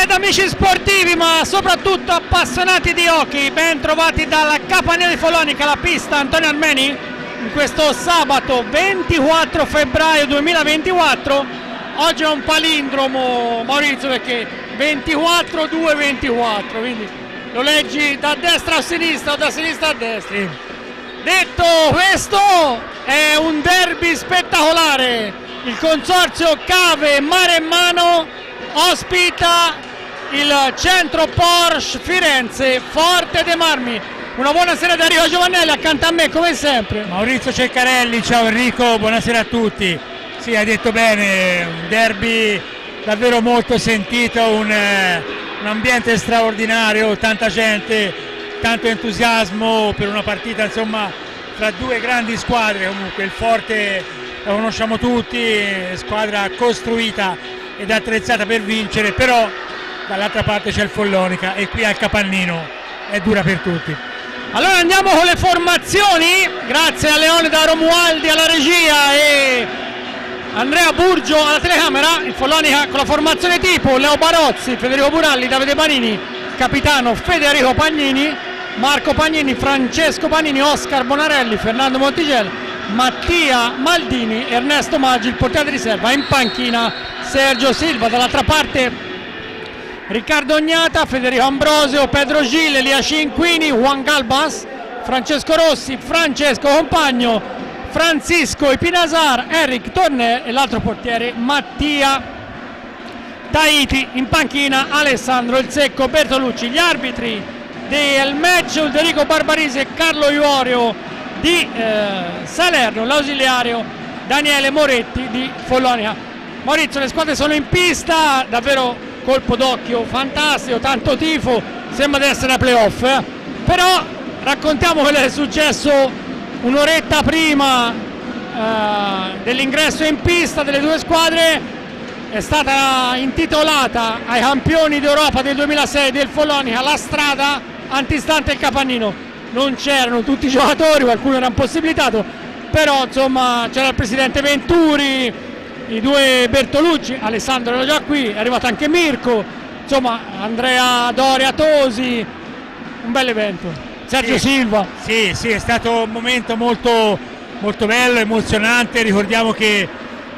ed amici sportivi, ma soprattutto appassionati di hockey, ben trovati dalla Capannina di Follonica, la pista Antonio Armeni, in questo sabato 24 febbraio 2024. Oggi è un palindromo, Maurizio, perché 24-2-24, quindi lo leggi da destra a sinistra o da sinistra a destra. Detto questo, è un derby spettacolare. Il consorzio Cave Maremmano ospita il centro Porsche Firenze Forte dei Marmi. Una buonasera da Enrico Giovannelli, accanto a me come sempre Maurizio Ceccarelli. Ciao Enrico, buonasera a tutti. Sì, hai detto bene, un derby davvero molto sentito, un ambiente straordinario, tanta gente, tanto entusiasmo per una partita insomma tra due grandi squadre. Comunque il Forte lo conosciamo tutti, squadra costruita ed attrezzata per vincere, però dall'altra parte c'è il Follonica e qui al Capannino è dura per tutti. Allora andiamo con le formazioni, grazie a Leonida Romualdi alla regia e Andrea Burgio alla telecamera. Il Follonica con la formazione tipo: Leo Barozzi, Federico Buralli, Davide Panini, capitano Federico Pagnini, Marco Pagnini, Francesco Panini, Oscar Bonarelli, Fernando Monticelli, Mattia Maldini, Ernesto Maggi, il portiere di riserva. In panchina Sergio Silva, dall'altra parte Riccardo Ognata, Federico Ambrosio, Pedro Gil, Elia Cinquini, Juan Galbas, Francesco Rossi, Francesco Compagno, Francisco Ipinasar, Eric Tornè e l'altro portiere Mattia Tahiti. In panchina Alessandro Il Secco Bertolucci. Gli arbitri del match: Ulderico Barbarisi e Carlo Iorio di Salerno, l'ausiliario Daniele Moretti di Follonica. Maurizio, le squadre sono in pista, davvero colpo d'occhio fantastico, tanto tifo, sembra di essere a playoff, però raccontiamo quello che è successo un'oretta prima dell'ingresso in pista delle due squadre. È stata intitolata ai campioni d'Europa del 2006 del Follonica la strada antistante il Capannino. Non c'erano tutti i giocatori, qualcuno era impossibilitato, però insomma c'era il presidente Venturi, i due Bertolucci, Alessandro era già qui, è arrivato anche Mirko, insomma Andrea Doria Tosi, un bel evento. Sergio Silva. Sì, è stato un momento molto, molto bello, emozionante. Ricordiamo che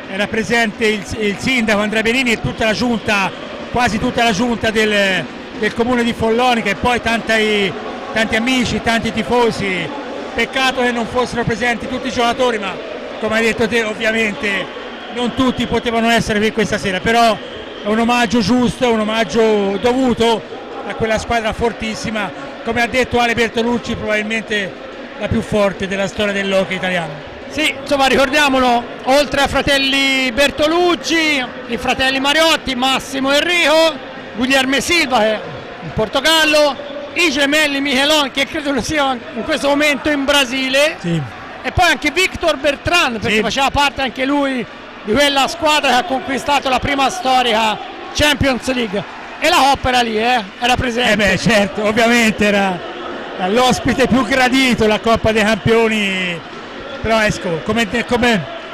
era presente il sindaco Andrea Benini e tutta la giunta, quasi tutta la giunta del comune di Follonica, e poi tanti amici, tanti tifosi. Peccato che non fossero presenti tutti i giocatori, ma come hai detto te ovviamente non tutti potevano essere qui questa sera, però è un omaggio giusto, un omaggio dovuto a quella squadra fortissima, come ha detto Ale Bertolucci, probabilmente la più forte della storia dell'hockey italiano. Sì, insomma ricordiamolo, oltre ai fratelli Bertolucci, i fratelli Mariotti, Massimo Enrico, Guilherme Silva che è in Portogallo, i gemelli Michelon che credo sia in questo momento in Brasile, sì. E poi anche Victor Bertrand, perché sì, faceva parte anche lui di quella squadra che ha conquistato la prima storica Champions League, e la Coppa era lì, era presente. Certo, ovviamente era l'ospite più gradito, la Coppa dei Campioni, però come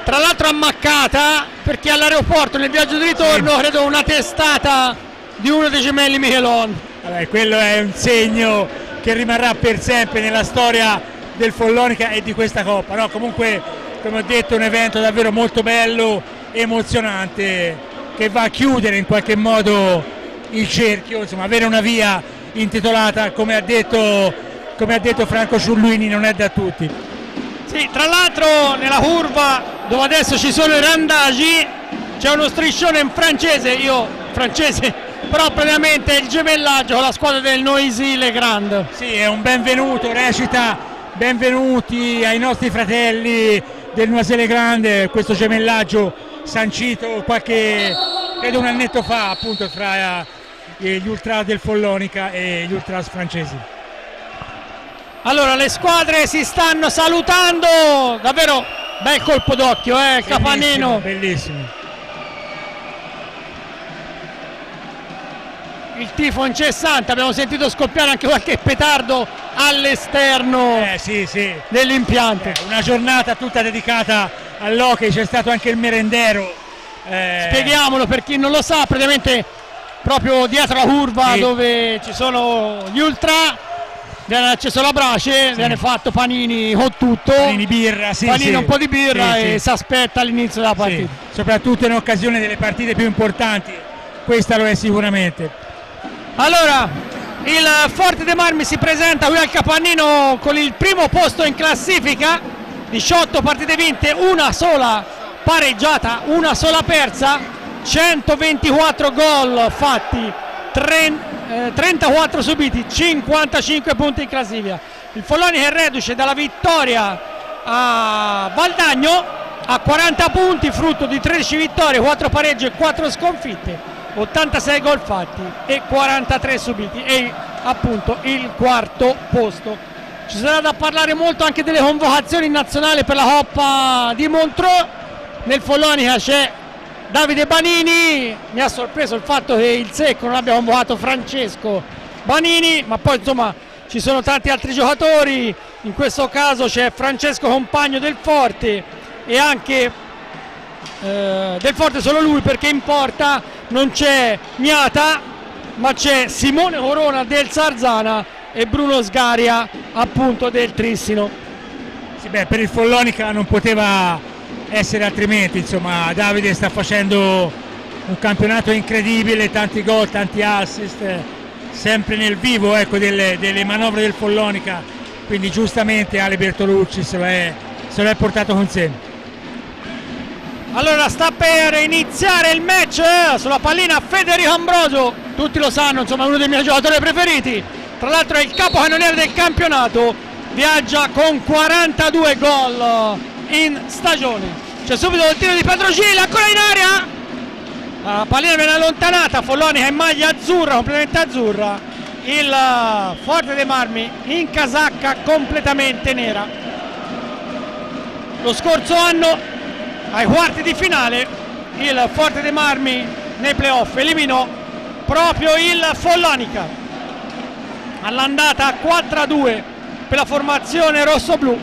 tra l'altro ammaccata, perché all'aeroporto nel viaggio di ritorno sì, credo una testata di uno dei gemelli Michelon. Vabbè, quello è un segno che rimarrà per sempre nella storia del Follonica e di questa Coppa, no? Comunque, come ho detto, è un evento davvero molto bello, emozionante, che va a chiudere in qualche modo il cerchio, insomma, avere una via intitolata, come ha detto Franco Ciulluini, non è da tutti. Sì, tra l'altro nella curva dove adesso ci sono i randagi c'è uno striscione in francese, però praticamente è il gemellaggio con la squadra del Noisy-le-Grand. Sì, è un benvenuto, recita benvenuti ai nostri fratelli del Noisy-le-Grand, questo gemellaggio sancito credo un annetto fa, appunto, fra gli ultras del Follonica e gli ultras francesi. Allora le squadre si stanno salutando, davvero bel colpo d'occhio, il Capannino. Bellissimo. Il tifo incessante, abbiamo sentito scoppiare anche qualche petardo all'esterno sì. dell'impianto. Una giornata tutta dedicata all'hockey, c'è stato anche il merendero. Spieghiamolo per chi non lo sa, praticamente proprio dietro la curva, sì, dove ci sono gli ultra. Viene acceso la brace, viene fatto panini con tutto, panini birra, panini un po' di birra e sì. si aspetta all'inizio della partita. Soprattutto in occasione delle partite più importanti, questa lo è sicuramente. Allora, il Forte dei Marmi si presenta qui al Capannino con il primo posto in classifica, 18 partite vinte, una sola pareggiata, una sola persa, 124 gol fatti, 34 subiti, 55 punti in classifica. Il Follonica è reduce dalla vittoria a Valdagno a 40 punti, frutto di 13 vittorie, 4 pareggi e 4 sconfitte, 86 gol fatti e 43 subiti, e appunto il quarto posto. Ci sarà da parlare molto anche delle convocazioni nazionali per la Coppa di Montreux. Nel Follonica c'è Davide Banini, mi ha sorpreso il fatto che il Secco non abbia convocato Francesco Banini, ma poi insomma ci sono tanti altri giocatori. In questo caso c'è Francesco Compagno del Forte, e anche del Forte solo lui, perché in porta non c'è Miata ma c'è Simone Corona del Sarzana e Bruno Sgaria appunto del Trissino. Sì, beh, per il Follonica non poteva essere altrimenti, insomma Davide sta facendo un campionato incredibile, tanti gol, tanti assist, sempre nel vivo, ecco, delle manovre del Follonica, quindi giustamente Ale Bertolucci se lo è portato con sé. Allora sta per iniziare il match, sulla pallina Federico Ambrosio, tutti lo sanno, insomma è uno dei miei giocatori preferiti, tra l'altro è il capocannoniere del campionato, viaggia con 42 gol in stagione. C'è subito il tiro di Petrogil, ancora in aria, la pallina viene allontanata, Follonica in maglia azzurra, completamente azzurra, il Forte dei Marmi in casacca completamente nera. Lo scorso anno ai quarti di finale il Forte dei Marmi nei playoff eliminò proprio il Follonica all'andata 4-2 per la formazione rossoblù.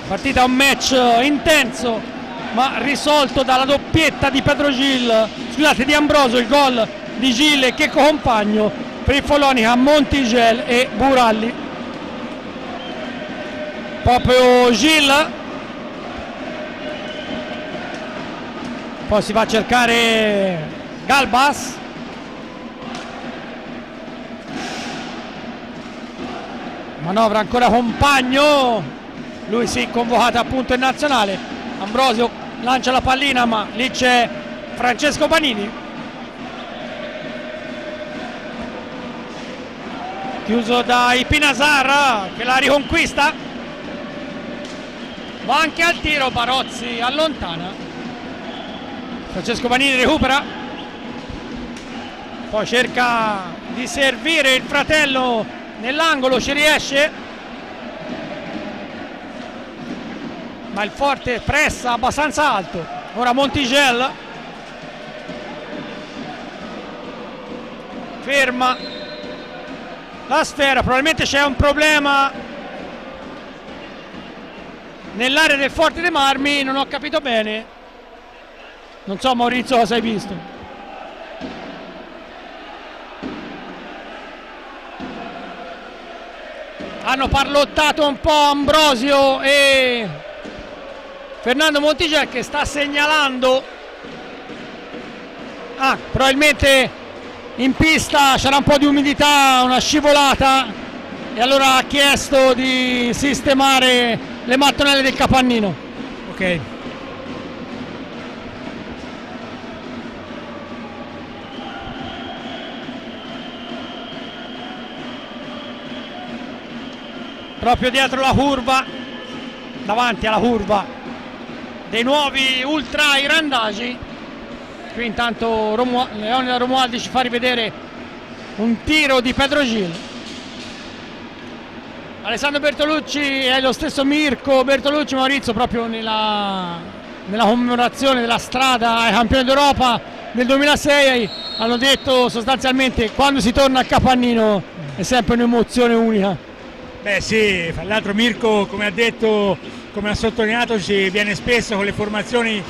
Partita, un match intenso ma risolto dalla doppietta di di Ambrosio, il gol di Gille e Checco Compagno per il Follonica, Montigel e Buralli. Proprio Gille, poi si va a cercare Galbas, manovra ancora Compagno, lui sì, convocato appunto in nazionale. Ambrosio lancia la pallina ma lì c'è Francesco Banini, chiuso da Ipinasar che la riconquista, va anche al tiro, Barozzi allontana, Francesco Banini recupera, poi cerca di servire il fratello nell'angolo, ci riesce, ma il Forte pressa abbastanza alto. Ora Montigel ferma la sfera, probabilmente c'è un problema nell'area del Forte dei Marmi, non ho capito bene, non so Maurizio cosa hai visto. Hanno parlottato un po' Ambrosio e Fernando Montigel, che sta segnalando, probabilmente in pista c'era un po' di umidità, una scivolata, e allora ha chiesto di sistemare le mattonelle del capannino. Ok. Proprio dietro la curva, davanti alla curva dei nuovi ultra irandagi. Qui intanto Leonida Romualdi ci fa rivedere un tiro di Petrogil. Alessandro Bertolucci e lo stesso Mirko Bertolucci, Maurizio, proprio nella commemorazione della strada ai campioni d'Europa del 2006 hanno detto sostanzialmente: quando si torna al capannino è sempre un'emozione unica. Beh sì, fra l'altro Mirko, come ha detto, come ha sottolineato, ci viene spesso con le formazioni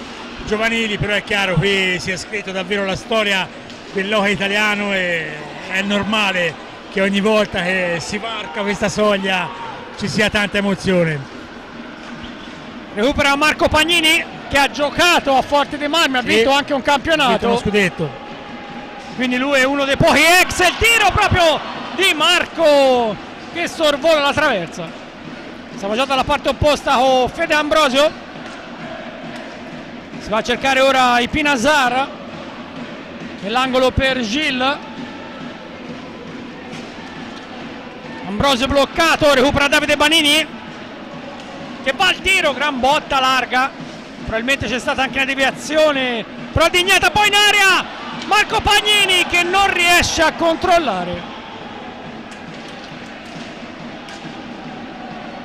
giovanili, però è chiaro, qui si è scritto davvero la storia dell'hockey italiano e è normale che ogni volta che si varca questa soglia ci sia tanta emozione. Recupera Marco Pagnini che ha giocato a Forte dei Marmi, ha vinto anche un campionato, uno scudetto, quindi lui è uno dei pochi ex. Il tiro proprio di Marco che sorvola la traversa. Siamo già dalla parte opposta con Fede Ambrosio, si va a cercare ora i Pinazar nell'angolo per Gilles. Ambrosio bloccato, recupera Davide Banini che va al tiro, gran botta larga, probabilmente c'è stata anche una deviazione, però dignata poi in aria Marco Pagnini che non riesce a controllare.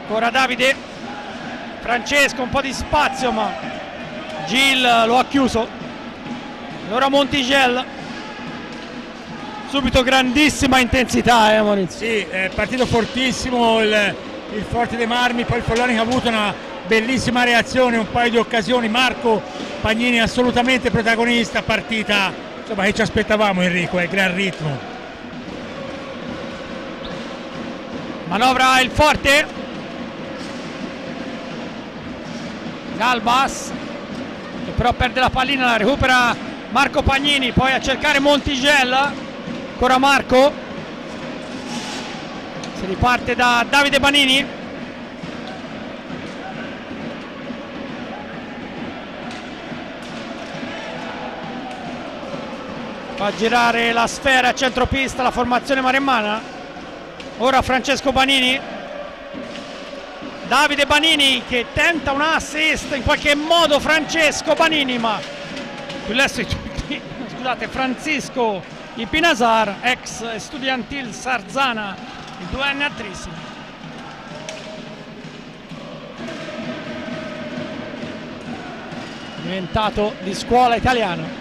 Ora Davide, Francesco, un po' di spazio ma Gilles lo ha chiuso. E ora Montigel, subito grandissima intensità, Maurizio. Sì, è partito fortissimo il Forte dei Marmi, poi il Follonica ha avuto una bellissima reazione, un paio di occasioni. Marco Pagnini assolutamente protagonista, partita insomma che ci aspettavamo, Enrico, è gran ritmo. Manovra il Forte, Galbas che però perde la pallina, la recupera Marco Pagnini, poi a cercare Montigel, ancora Marco, si riparte da Davide Banini, fa girare la sfera a centropista la formazione maremmana. Ora Francesco Banini, Davide Banini che tenta un assist in qualche modo, Francesco Banini, ma scusate, Francisco Ipinazar, ex Estudiantil Sarzana, il 2enne attrissimo. Diventato di scuola italiana.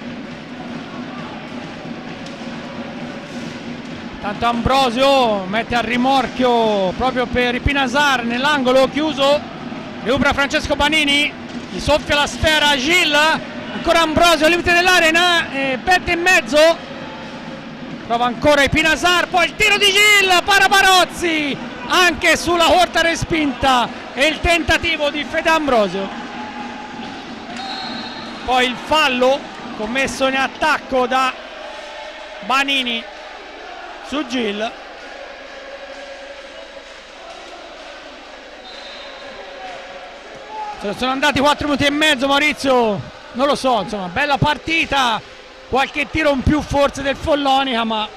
Tanto Ambrosio mette a rimorchio proprio per Ipinazar nell'angolo chiuso, recupera Francesco Banini, gli soffia la sfera Gilles, ancora Ambrosio al limite dell'area, perde in mezzo, prova ancora Ipinazar, poi il tiro di Gilles, para Barozzi, anche sulla corta respinta e il tentativo di Fede Ambrosio. Poi il fallo commesso in attacco da Banini su Gilles. Sono andati 4 minuti e mezzo, Maurizio, non lo so, insomma, bella partita, qualche tiro in più forse del Follonica, ma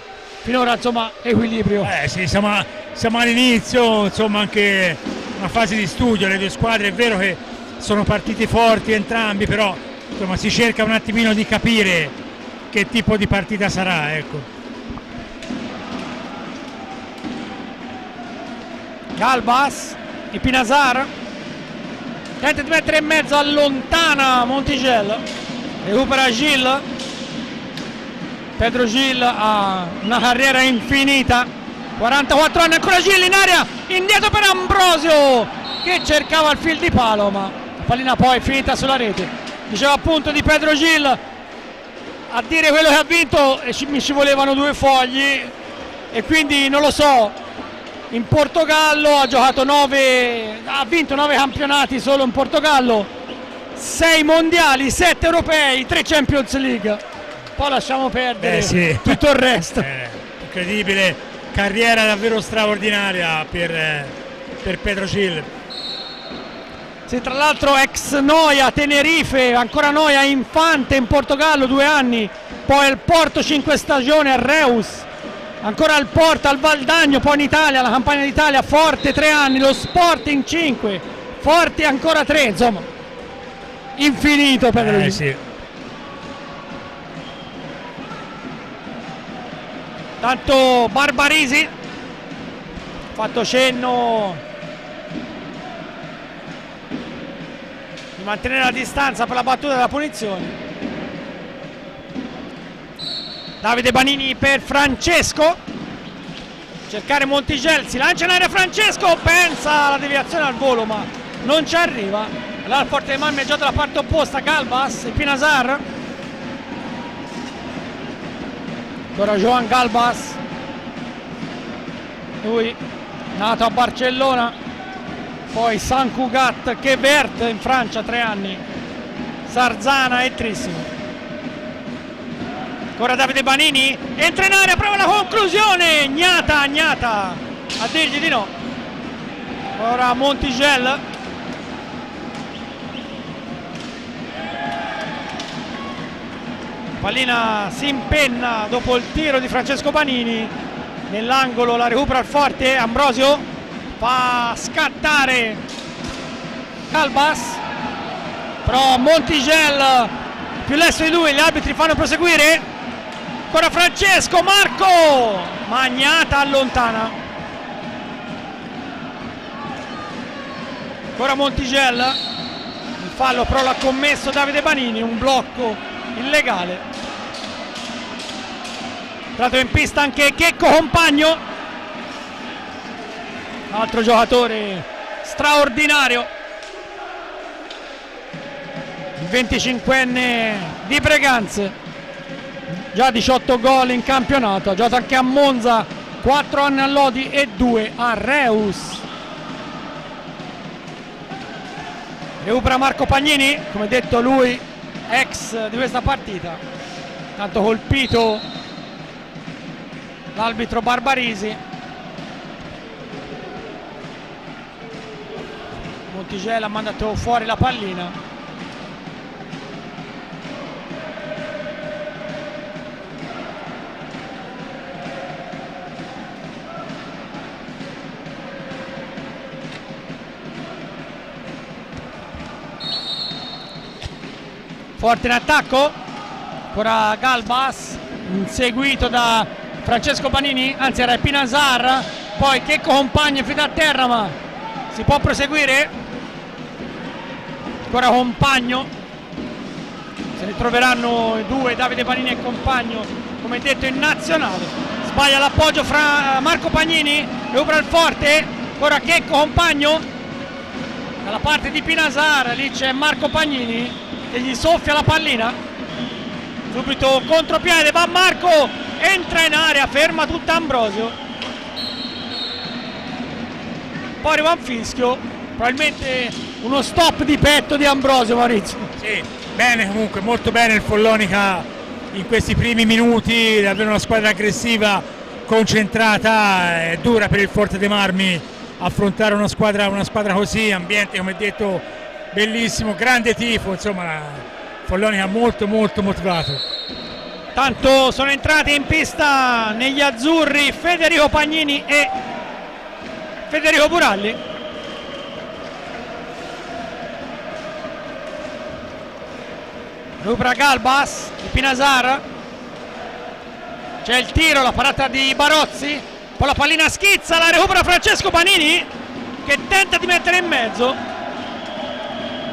finora insomma equilibrio. Sì, siamo all'inizio, insomma anche una fase di studio, le due squadre è vero che sono partiti forti entrambi, però insomma si cerca un attimino di capire che tipo di partita sarà, ecco. Galbas, Ipinazar tenta di mettere in mezzo, allontana Montigel, recupera Gilles. Pedro Gilles ha una carriera infinita, 44 anni, ancora Gilles in area, indietro per Ambrosio che cercava il fil di palo, ma la pallina poi è finita sulla rete. Diceva appunto di Pedro Gilles, a dire quello che ha vinto mi ci volevano 2 fogli, e quindi non lo so, in Portogallo ha giocato ha vinto 9 campionati solo in Portogallo, 6 mondiali, 7 europei, 3 Champions League, poi lasciamo perdere sì, tutto il resto. Incredibile, carriera davvero straordinaria per Pedro Gilles. Sì, tra l'altro ex Noia, Tenerife, ancora Noia, Infante in Portogallo 2 anni, poi al Porto 5 stagioni, a Reus, ancora al Porto, al Valdagno, poi in Italia, la campagna d'Italia, Forte 3 anni, lo Sporting 5, Forte ancora 3, insomma, infinito Pedro Gilles. Sì. Tanto Barbarisi, fatto cenno di mantenere la distanza per la battuta della punizione. Davide Banini per Francesco, cercare Montigel, si lancia in aria Francesco, pensa alla deviazione al volo ma non ci arriva. Allora il Forte dei Marmi è già dalla parte opposta, Galbas e Pinazar. Ora Joan Galbas, lui nato a Barcellona, poi Sant Cugat Quevert in Francia 3 anni, Sarzana e Trissimo. Ancora Davide Banini, entra in area, prova la conclusione, Gnata a dirgli di no. Ora Montigel, pallina si impenna dopo il tiro di Francesco Banini, nell'angolo la recupera al forte, Ambrosio fa scattare Galbas, però Montigel più lesto di lui, gli arbitri fanno proseguire. Ancora Francesco, Marco, Magnata allontana. Ancora Montigel, il fallo però l'ha commesso Davide Banini, un blocco illegale. Entrato in pista anche Checco Compagno, altro giocatore straordinario, il 25enne di Breganze, già 18 gol in campionato, ha giocato anche a Monza, 4 anni a Lodi e 2 a Reus. Recupera Marco Pagnini, come detto lui ex di questa partita, tanto colpito l'arbitro Barbarisi. Montigel ha mandato fuori la pallina. Forte in attacco, ancora Galbas, inseguito da Francesco Banini, anzi era Pinazar, poi Checco Compagno finito a terra, ma si può proseguire. Ancora Compagno, si ritroveranno i due, Davide Banini e Compagno, come detto in nazionale. Sbaglia l'appoggio fra Marco Pagnini, recupera il forte, ancora Checco Compagno, dalla parte di Pinazar, lì c'è Marco Pagnini che gli soffia la pallina, subito contropiede, va Marco, entra in area, ferma tutta Ambrosio, poi arriva un fischio, probabilmente uno stop di petto di Ambrosio. Maurizio, sì, bene, comunque molto bene il Follonica in questi primi minuti, davvero una squadra aggressiva, concentrata. È dura per il Forte dei Marmi affrontare una squadra così, ambiente come detto bellissimo, grande tifo, insomma Follonica molto motivato. Tanto sono entrati in pista negli azzurri Federico Pagnini e Federico Buralli. Recupera Galbas, di Pinazar, c'è il tiro, la parata di Barozzi, poi la pallina schizza, la recupera Francesco Panini che tenta di mettere in mezzo.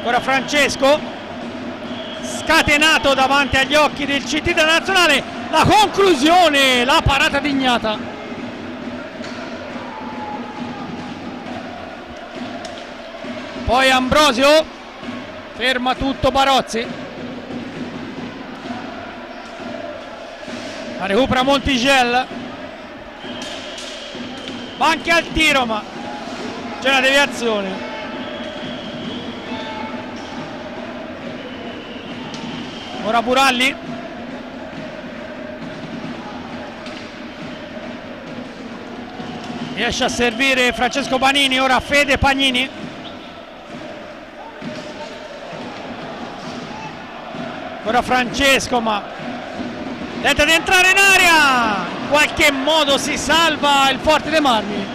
Ancora Francesco, scatenato davanti agli occhi del CT della nazionale, la conclusione, la parata di Gnata. Poi Ambrosio ferma tutto Barozzi, la recupera Montigel, va anche al tiro ma c'è una deviazione. Ora Buralli, riesce a servire Francesco Panini, ora Fede Pagnini, ora Francesco ma tenta di entrare in area, in qualche modo si salva il Forte dei Marmi.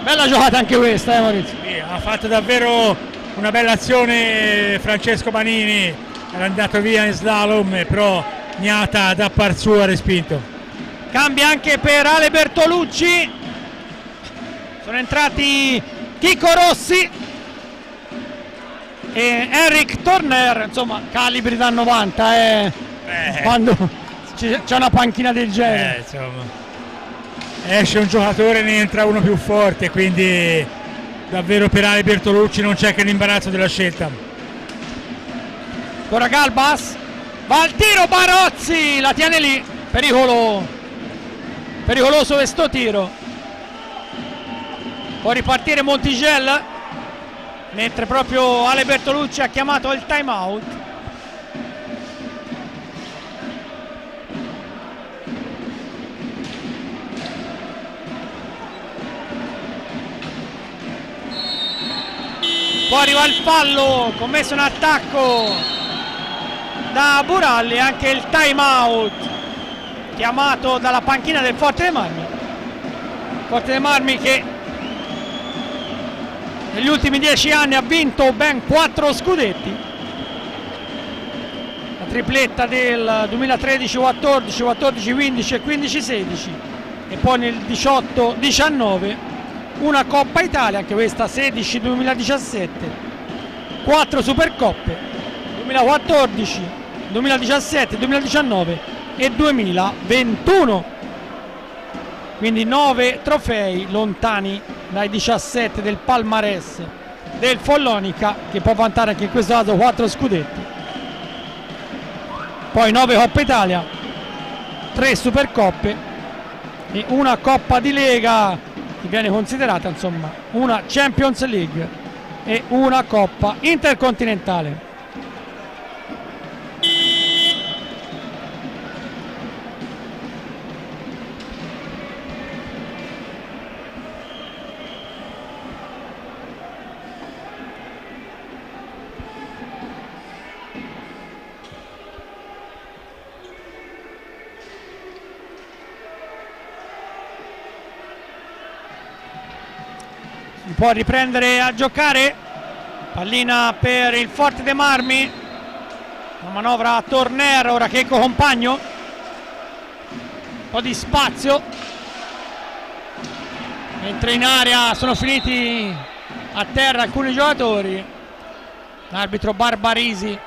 Bella giocata anche questa, Maurizio. Sì, ha fatto davvero una bella azione Francesco Panini, era andato via in slalom, però Gnata da par suo ha respinto. Cambia anche per Ale Bertolucci, sono entrati Chico Rossi e Eric Turner, insomma calibri da 90 quando c'è una panchina del genere. Insomma, esce un giocatore, ne entra uno più forte, quindi davvero per Ale Bertolucci non c'è che l'imbarazzo della scelta. Ancora Galbas, va al tiro Barozzi, la tiene lì, pericolo pericoloso questo tiro. Può ripartire Montigello, mentre proprio Ale Bertolucci ha chiamato il time out. Poi arriva il fallo commesso in attacco da Buralli, anche il time out chiamato dalla panchina del Forte dei Marmi. Forte dei Marmi che negli ultimi 10 anni ha vinto ben 4 scudetti, la tripletta del 2013-14, 14-15 e 15-16, e poi nel 18-19 una Coppa Italia, anche questa 16-2017, 4 Supercoppe 2014, 2017, 2019 e 2021, quindi 9 trofei lontani dai 17 del palmarès del Follonica, che può vantare anche in questo caso 4 scudetti, poi 9 Coppa Italia, 3 Supercoppe e una Coppa di Lega che viene considerata insomma una Champions League e una Coppa Intercontinentale. Può riprendere a giocare, pallina per il Forte dei Marmi, la manovra a Torner, ora Checco Compagno, un po' di spazio, mentre in area sono finiti a terra alcuni giocatori, l'arbitro Barbarisi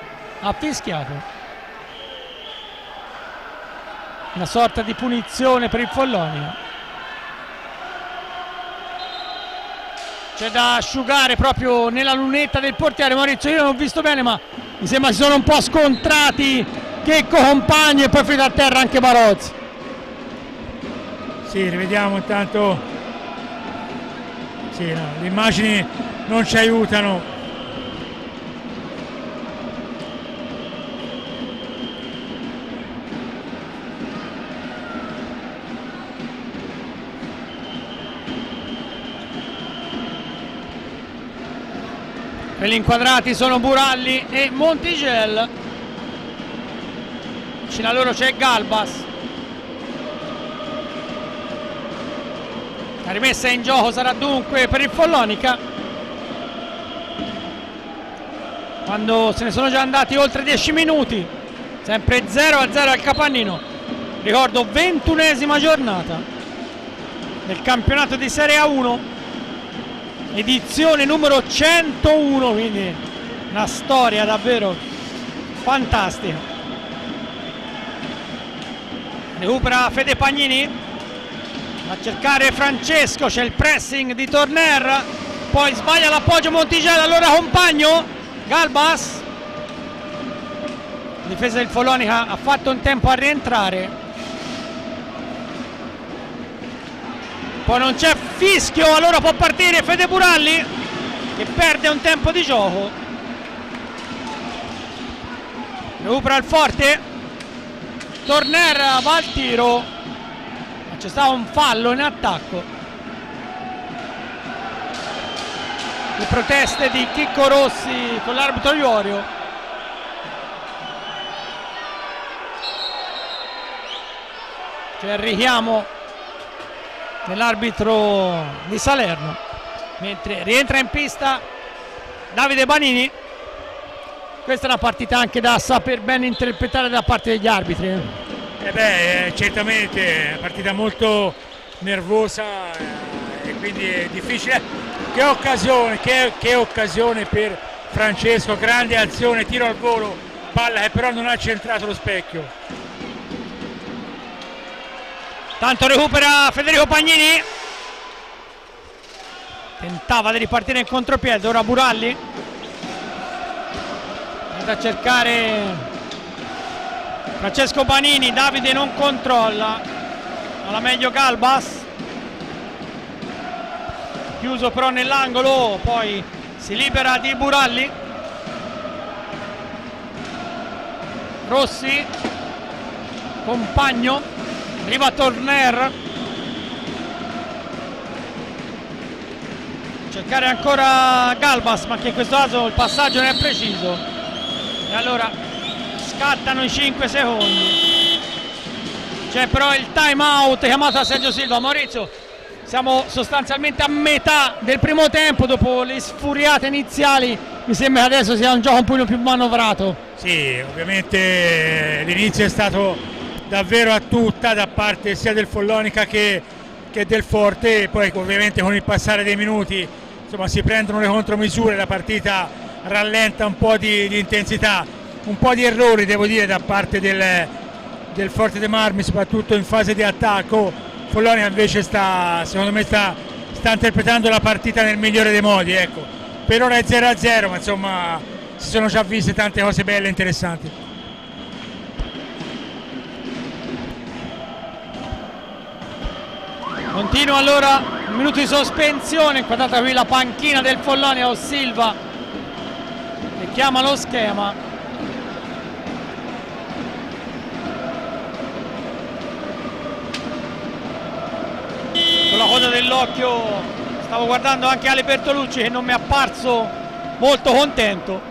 ha fischiato, una sorta di punizione per il Follonia. C'è da asciugare proprio nella lunetta del portiere Maurizio. Io non ho visto bene, ma mi sembra si sono un po' scontrati Checco Compagni e poi finito a terra anche Barozzi. Sì, rivediamo intanto. Sì, no, le immagini non ci aiutano. Quelli inquadrati sono Buralli e Montigel, vicino a loro c'è Galbas. La rimessa in gioco sarà dunque per il Follonica, quando se ne sono già andati oltre 10 minuti, sempre 0-0 al Capannino. Ricordo 21esima giornata del campionato di Serie A1, edizione numero 101, quindi una storia davvero fantastica. Recupera Fede Pagnini, va a cercare Francesco, c'è il pressing di Torner, poi sbaglia l'appoggio Montigello, allora Compagno, Galbas, la difesa del Follonica ha fatto un tempo a rientrare, poi non c'è fischio, allora può partire Fede Buralli che perde un tempo di gioco. Recupera il Forte, Torner va al tiro, ma c'è stato un fallo in attacco. Le proteste di Chicco Rossi con l'arbitro Iorio. C'è il richiamo dell'arbitro di Salerno, mentre rientra in pista Davide Banini. Questa è una partita anche da saper ben interpretare da parte degli arbitri. Certamente è una partita molto nervosa e quindi è difficile. Che occasione per Francesco, grande azione, tiro al volo, palla che però non ha centrato lo specchio. Tanto recupera Federico Pagnini, tentava di ripartire in contropiede, ora Buralli andrà a cercare Francesco Banini, Davide non controlla, alla meglio Galbas, chiuso però nell'angolo, poi si libera di Buralli. Rossi, Compagno, arriva Torner, cercare ancora Galbas, ma che in questo caso il passaggio non è preciso, e allora scattano i 5 secondi. C'è però il time out chiamato da Sergio Silva. Maurizio, siamo sostanzialmente a metà del primo tempo, dopo le sfuriate iniziali mi sembra che adesso sia un gioco un po' più manovrato. Sì, ovviamente l'inizio è stato davvero a tutta da parte sia del Follonica che del Forte, e poi ovviamente con il passare dei minuti insomma si prendono le contromisure, la partita rallenta un po' di intensità, un po' di errori devo dire da parte del Forte dei Marmi, soprattutto in fase di attacco. Follonica invece secondo me sta interpretando la partita nel migliore dei modi, ecco. Per ora è 0-0, ma insomma si sono già viste tante cose belle e interessanti. Continua allora un minuto di sospensione, inquadrata qui la panchina del Follonia o Silva che chiama lo schema. Con la coda dell'occhio stavo guardando anche Ale Bertolucci, che non mi è apparso molto contento.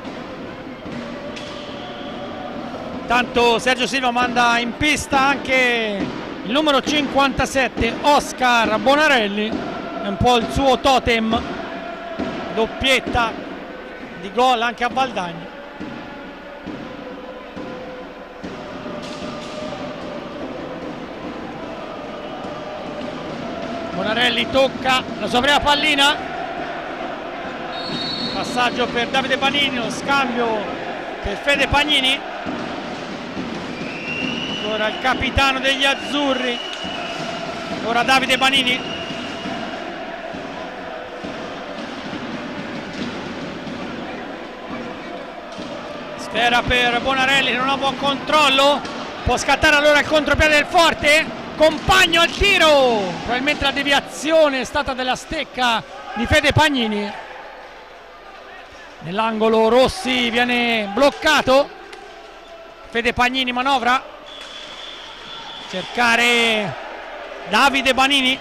Tanto Sergio Silva manda in pista anche il numero 57 Oscar Bonarelli, è un po' il suo totem, doppietta di gol anche a Valdagno. Bonarelli tocca la sua prima pallina, passaggio per Davide Panini, lo scambio per Fede Pagnini. Ora il capitano degli azzurri, ora Davide Panini. Sfera per Bonarelli, non ha buon controllo, può scattare allora il contropiede del Forte. Compagno al tiro, probabilmente la deviazione è stata della stecca di Fede Pagnini. Nell'angolo Rossi viene bloccato, Fede Pagnini manovra, cercare Davide Panini.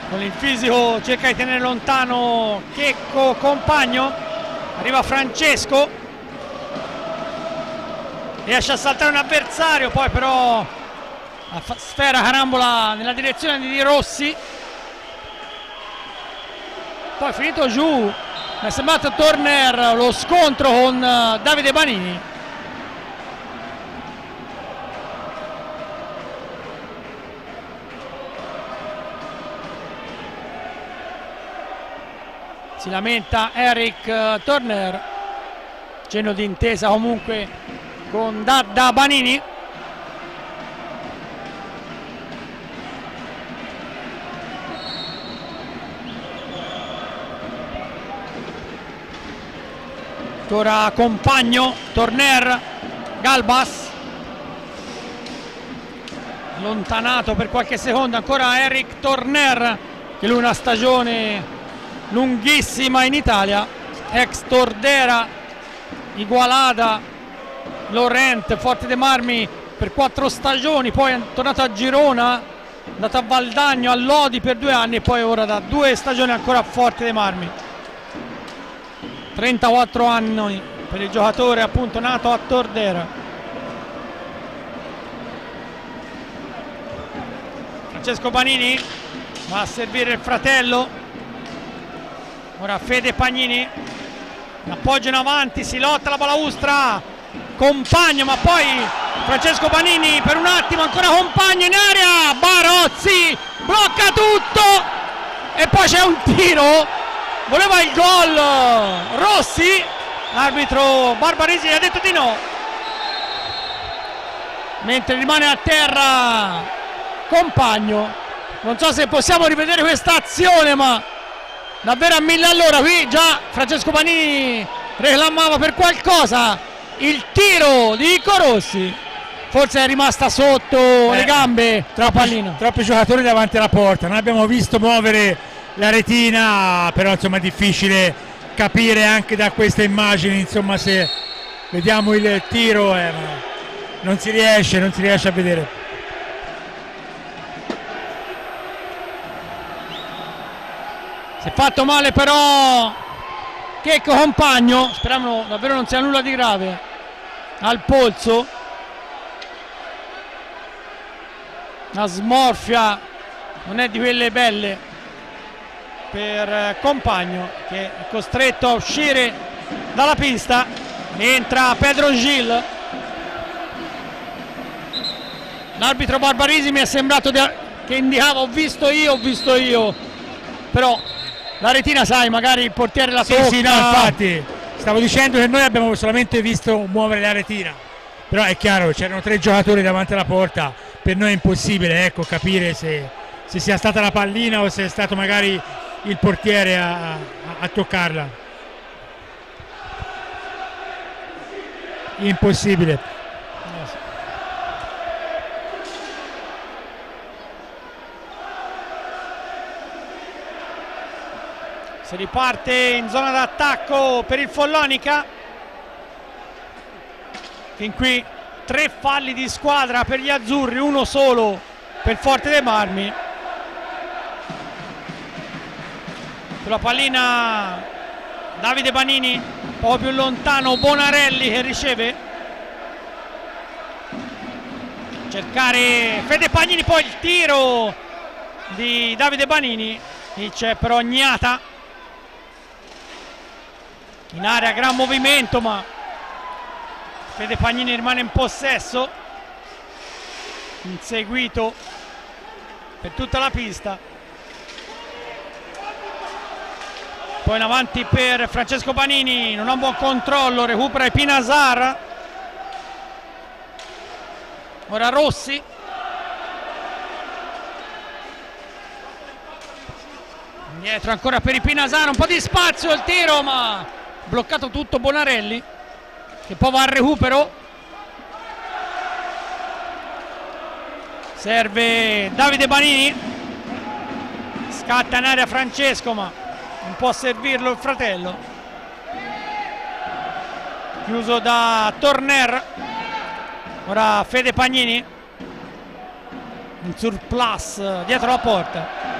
Con il fisico cerca di tenere lontano Checco Compagno, arriva Francesco, riesce a saltare un avversario, poi però la sfera carambola nella direzione di Rossi, poi finito giù. Mi è sembrato Turner lo scontro con Davide Panini. Si lamenta Eric Turner, cenno di intesa comunque con Dadda Panini. Ancora Compagno, Turner, Galbas, allontanato per qualche secondo ancora Eric Turner, che lui una stagione lunghissima in Italia, ex Tordera, Igualada, Laurent, Forte dei Marmi per 4 stagioni, poi è tornato a Girona, è andato a Valdagno, a Lodi per 2 anni e poi ora da 2 stagioni ancora a Forte dei Marmi. 34 anni per il giocatore appunto nato a Tordera. Francesco Panini va a servire il fratello, ora Fede Pagnini, l'appoggio in avanti, si lotta la balaustra, Compagno, ma poi Francesco Panini per un attimo, ancora Compagno in area, Barozzi blocca tutto e poi c'è un tiro. Voleva il gol Rossi, l'arbitro Barbarisi gli ha detto di no, mentre rimane a terra Compagno. Non so se possiamo rivedere questa azione, ma davvero a 1000 all'ora. Qui già Francesco Panini reclamava per qualcosa il tiro di Nico Rossi, forse è rimasta sotto le gambe la pallina. Troppi giocatori davanti alla porta, non abbiamo visto muovere la retina, però insomma è difficile capire anche da queste immagini, insomma, se vediamo il tiro ma non si riesce a vedere. Si è fatto male però Checco Compagno, speriamo davvero non sia nulla di grave, al polso. Una smorfia, non è di quelle belle per Compagno, che è costretto a uscire dalla pista. Entra Pedro Gil. L'arbitro Barbarisi mi è sembrato che indicava ho visto io, però la retina, sai, magari il portiere la tocca. Sì, no, infatti stavo dicendo che noi abbiamo solamente visto muovere la retina, però è chiaro, c'erano 3 giocatori davanti alla porta, per noi è impossibile, ecco, capire se sia stata la pallina o se è stato magari il portiere a toccarla. Impossibile. Si riparte in zona d'attacco per il Follonica. Fin qui 3 falli di squadra per gli azzurri, 1 solo per Forte dei Marmi. Sulla pallina Davide Banini, un po' più lontano Bonarelli che riceve. Cercare Fede Pagnini, poi il tiro di Davide Banini. Lì c'è però Gnata. In area gran movimento, ma Fede Pagnini rimane in possesso, inseguito per tutta la pista. Poi in avanti per Francesco Banini, non ha un buon controllo, recupera Pinasar. Ora Rossi. Indietro ancora per i Pinasar, un po' di spazio, il tiro, ma bloccato tutto Bonarelli, che poi va al recupero. Serve Davide Banini, scatta in area Francesco, ma non può servirlo il fratello. Chiuso da Torner. Ora Fede Pagnini in surplus dietro la porta.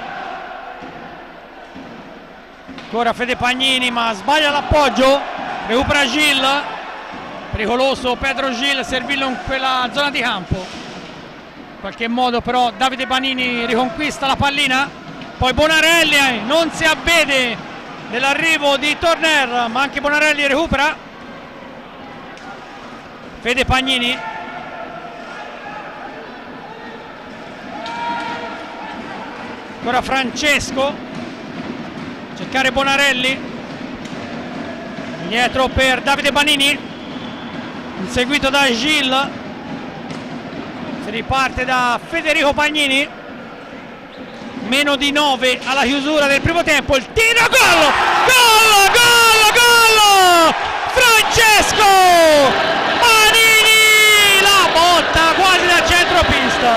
Ancora Fede Pagnini, ma sbaglia l'appoggio. Recupera Gil, pericoloso Pedro Gil, servirlo in quella zona di campo. In qualche modo però Davide Banini riconquista la pallina. Poi Bonarelli non si avvede dell'arrivo di Torner, ma anche Bonarelli recupera. Fede Pagnini. Ancora Francesco. Cercare Bonarelli. Dietro per Davide Banini. Inseguito da Gil. Si riparte da Federico Pagnini. Meno di 9 alla chiusura del primo tempo. Il tiro, gol! Gol! Francesco Pagnini! La botta quasi da centropista.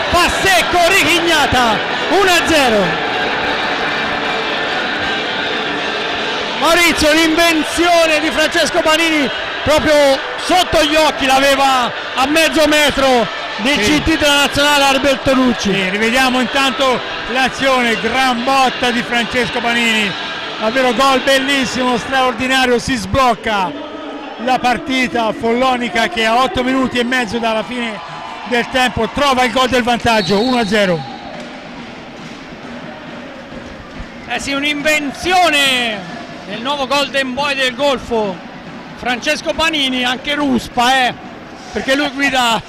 Fa secco, Richignata. 1-0. Maurizio, l'invenzione di Francesco Banini proprio sotto gli occhi, l'aveva a mezzo metro del CT della nazionale Alberto Nucci. Sì, rivediamo intanto l'azione, gran botta di Francesco Banini, davvero gol bellissimo, straordinario, si sblocca la partita. Follonica, che a 8 minuti e mezzo dalla fine del tempo trova il gol del vantaggio, 1-0. Sì, un'invenzione nel nuovo Golden Boy del Golfo, Francesco Banini, anche ruspa, perché lui guida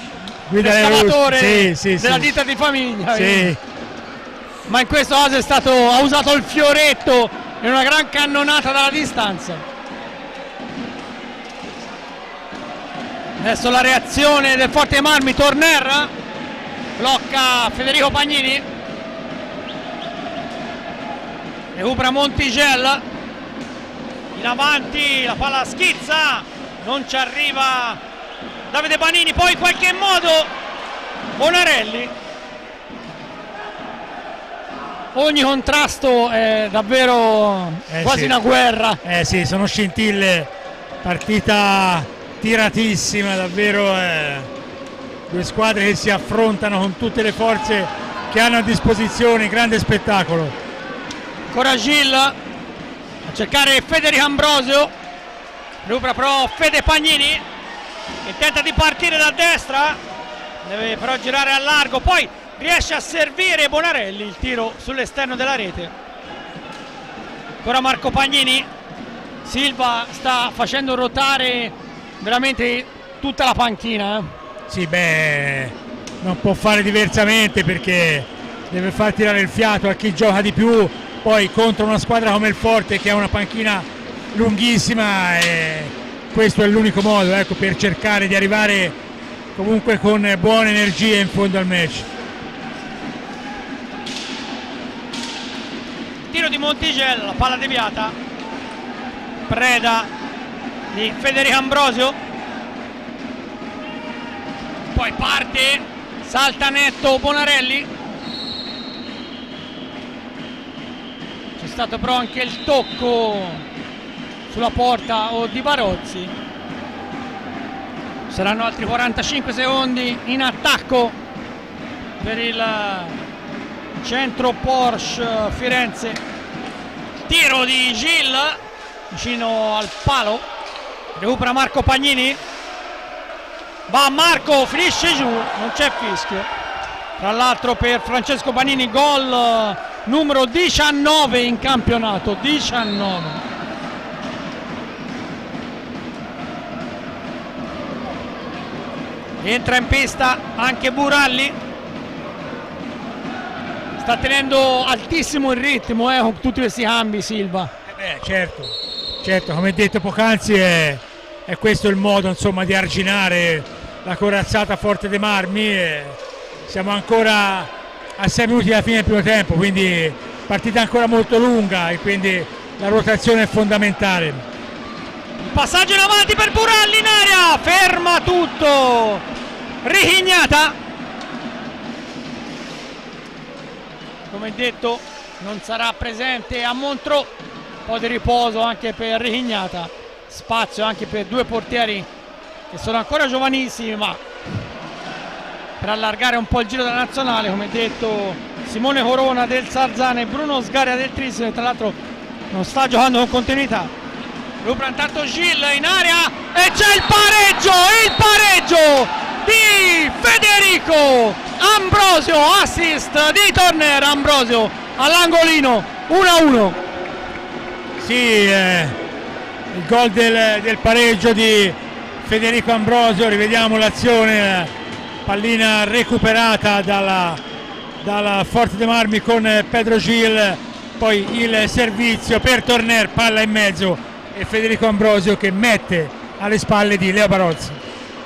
l'escavatore della ditta di famiglia. Sì. Ma in questo caso ha usato il fioretto in una gran cannonata dalla distanza. Adesso la reazione del Forte Marmi. Torner blocca Federico Pagnini, recupera Montigel. In avanti la palla schizza non ci arriva Davide Panini, poi in qualche modo Bonarelli. Ogni contrasto è davvero quasi una guerra. Sì, sono scintille, partita tiratissima, davvero due squadre che si affrontano con tutte le forze che hanno a disposizione, grande spettacolo. Ancora Gil a cercare Federico Ambrosio, recupera però Fede Pagnini che tenta di partire da destra, deve però girare a largo, poi riesce a servire Bonarelli, il tiro sull'esterno della rete. Ancora Marco Pagnini, Silva sta facendo rotare veramente tutta la panchina. Sì, non può fare diversamente perché deve far tirare il fiato a chi gioca di più, poi contro una squadra come il Forte che ha una panchina lunghissima, e questo è l'unico modo, ecco, per cercare di arrivare comunque con buone energie in fondo al match. Tiro di Montigello, la palla deviata, preda di Federico Ambrosio, poi parte, salta netto Bonarelli, c'è stato però anche il tocco sulla porta o di Barozzi. Saranno altri 45 secondi in attacco per il centro Porsche Firenze. Tiro di Gil vicino al palo, recupera Marco Pagnini, va Marco, finisce giù, non c'è fischio. Tra l'altro per Francesco Pagnini gol numero 19 in campionato, 19. Entra in pista anche Buralli, sta tenendo altissimo il ritmo con tutti questi cambi Silva. Certo, come detto poc'anzi è questo il modo, insomma, di arginare la corazzata Forte dei Marmi. Siamo ancora a 6 minuti dalla fine del primo tempo, quindi partita ancora molto lunga e quindi la rotazione è fondamentale. Passaggio in avanti per Buralli in area, ferma tutto Richignata. Come detto non sarà presente a Montreux, un po' di riposo anche per Richignata, spazio anche per due portieri che sono ancora giovanissimi, ma per allargare un po' il giro della nazionale, come detto Simone Corona del Sarzana e Bruno Sgaria del Trissimo, che tra l'altro non sta giocando con continuità. Recupera intanto Gil in area e c'è il pareggio di Federico Ambrosio, assist di Turner. Ambrosio all'angolino, 1-1. Sì, il gol del pareggio di Federico Ambrosio, rivediamo l'azione, pallina recuperata dalla Forte dei Marmi con Pedro Gil, poi il servizio per Turner, palla in mezzo e Federico Ambrosio che mette alle spalle di Leo Barozzi.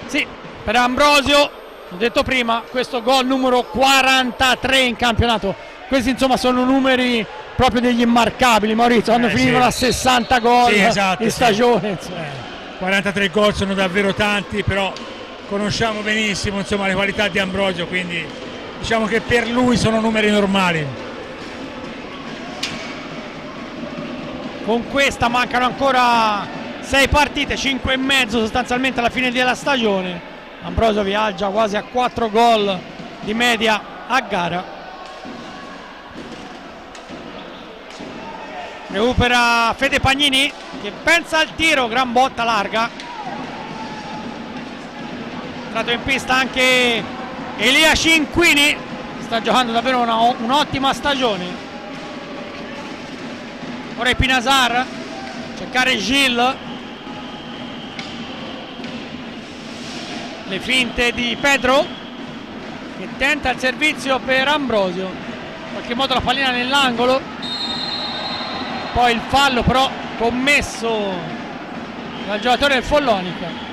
Sì, per Ambrosio, ho detto prima, questo gol numero 43 in campionato. Questi insomma sono numeri proprio degli immarcabili, Maurizio, quando finivano a 60 gol in stagione. 43 gol sono davvero tanti, però conosciamo benissimo, insomma, le qualità di Ambrosio, quindi diciamo che per lui sono numeri normali. Con questa mancano ancora 6 partite, 5 e mezzo sostanzialmente alla fine della stagione. Ambrosio viaggia quasi a 4 gol di media a gara. Recupera Fede Pagnini che pensa al tiro, gran botta larga. Entrato in pista anche Elia Cinquini, sta giocando davvero un'ottima stagione. Ora Pinasar, cercare Gil, le finte di Pedro che tenta il servizio per Ambrosio, in qualche modo la pallina nell'angolo, poi il fallo però commesso dal giocatore del Follonica.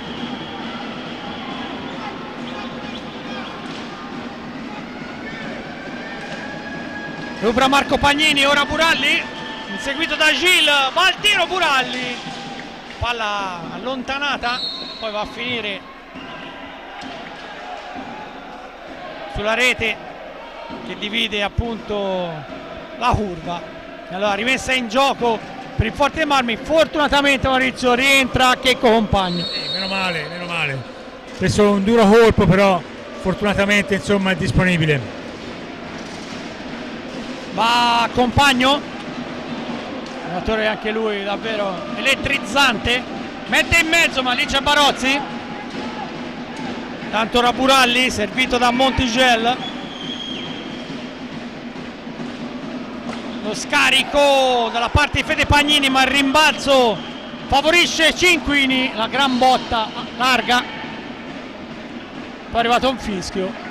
Recupera Marco Pagnini, ora Buralli, inseguito da Gil, va al tiro Buralli, palla allontanata, poi va a finire sulla rete che divide appunto la curva. E allora rimessa in gioco per il Forte dei Marmi. Fortunatamente Maurizio rientra Checco Compagno. Meno male, meno male. Ha preso un duro colpo, però fortunatamente insomma è disponibile. Va Compagno, giocatore anche lui davvero elettrizzante, mette in mezzo ma lì c'è Barozzi, tanto Raburalli servito da Montigel, lo scarico dalla parte di Fede Pagnini ma il rimbalzo favorisce Cinquini, la gran botta larga, poi è arrivato un fischio.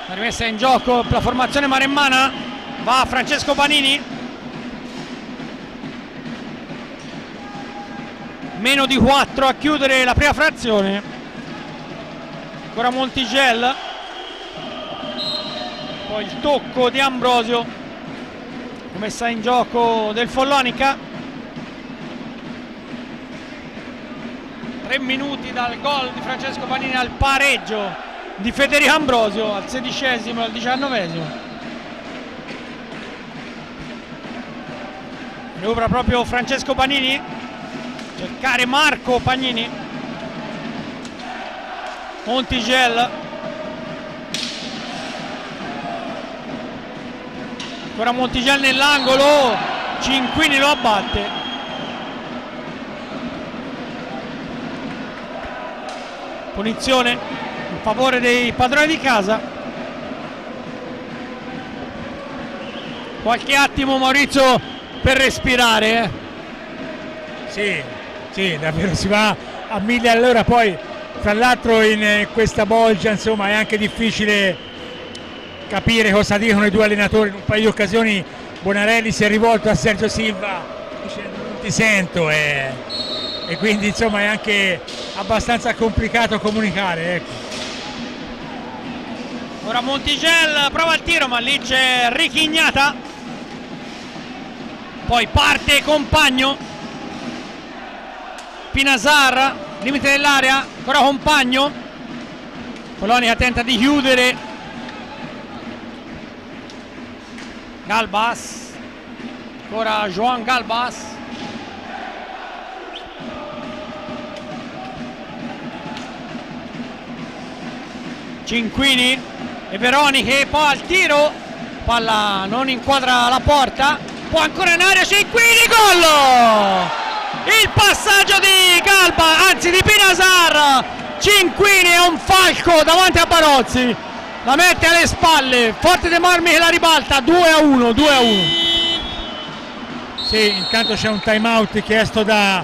La rimessa in gioco per la formazione maremmana, va Francesco Banini, meno di 4 a chiudere la prima frazione, ancora Montigel, poi il tocco di Ambrosio, messa in gioco del Follonica, 3 minuti dal gol di Francesco Banini al pareggio di Federico Ambrosio al 16esimo e al 19esimo. Recupera proprio Francesco Banini, cercare Marco Pagnini, Montigel, ancora Montigel nell'angolo, Cinquini lo abbatte. Punizione in favore dei padroni di casa. Qualche attimo Maurizio per respirare. Sì, davvero si va a 1000 all'ora, poi tra l'altro in questa bolgia insomma è anche difficile capire cosa dicono i due allenatori. In un paio di occasioni Bonarelli si è rivolto a Sergio Silva dicendo non ti sento e quindi insomma è anche abbastanza complicato comunicare, ecco. Ora Montigel prova il tiro ma lì c'è Richignata, poi parte Compagno, Pinasar, limite dell'area, ancora Compagno, Follonica tenta di chiudere, Galbas, ancora Joan Galbas, Cinquini e Veroniche, poi al tiro, palla non inquadra la porta, poi ancora in area Cinquini, gol! Il passaggio di Galba, anzi di Pinasar, Cinquini è un falco davanti a Barozzi, la mette alle spalle, Forte dei Marmi che la ribalta, 2-1, 2-1. Sì, intanto c'è un time out chiesto da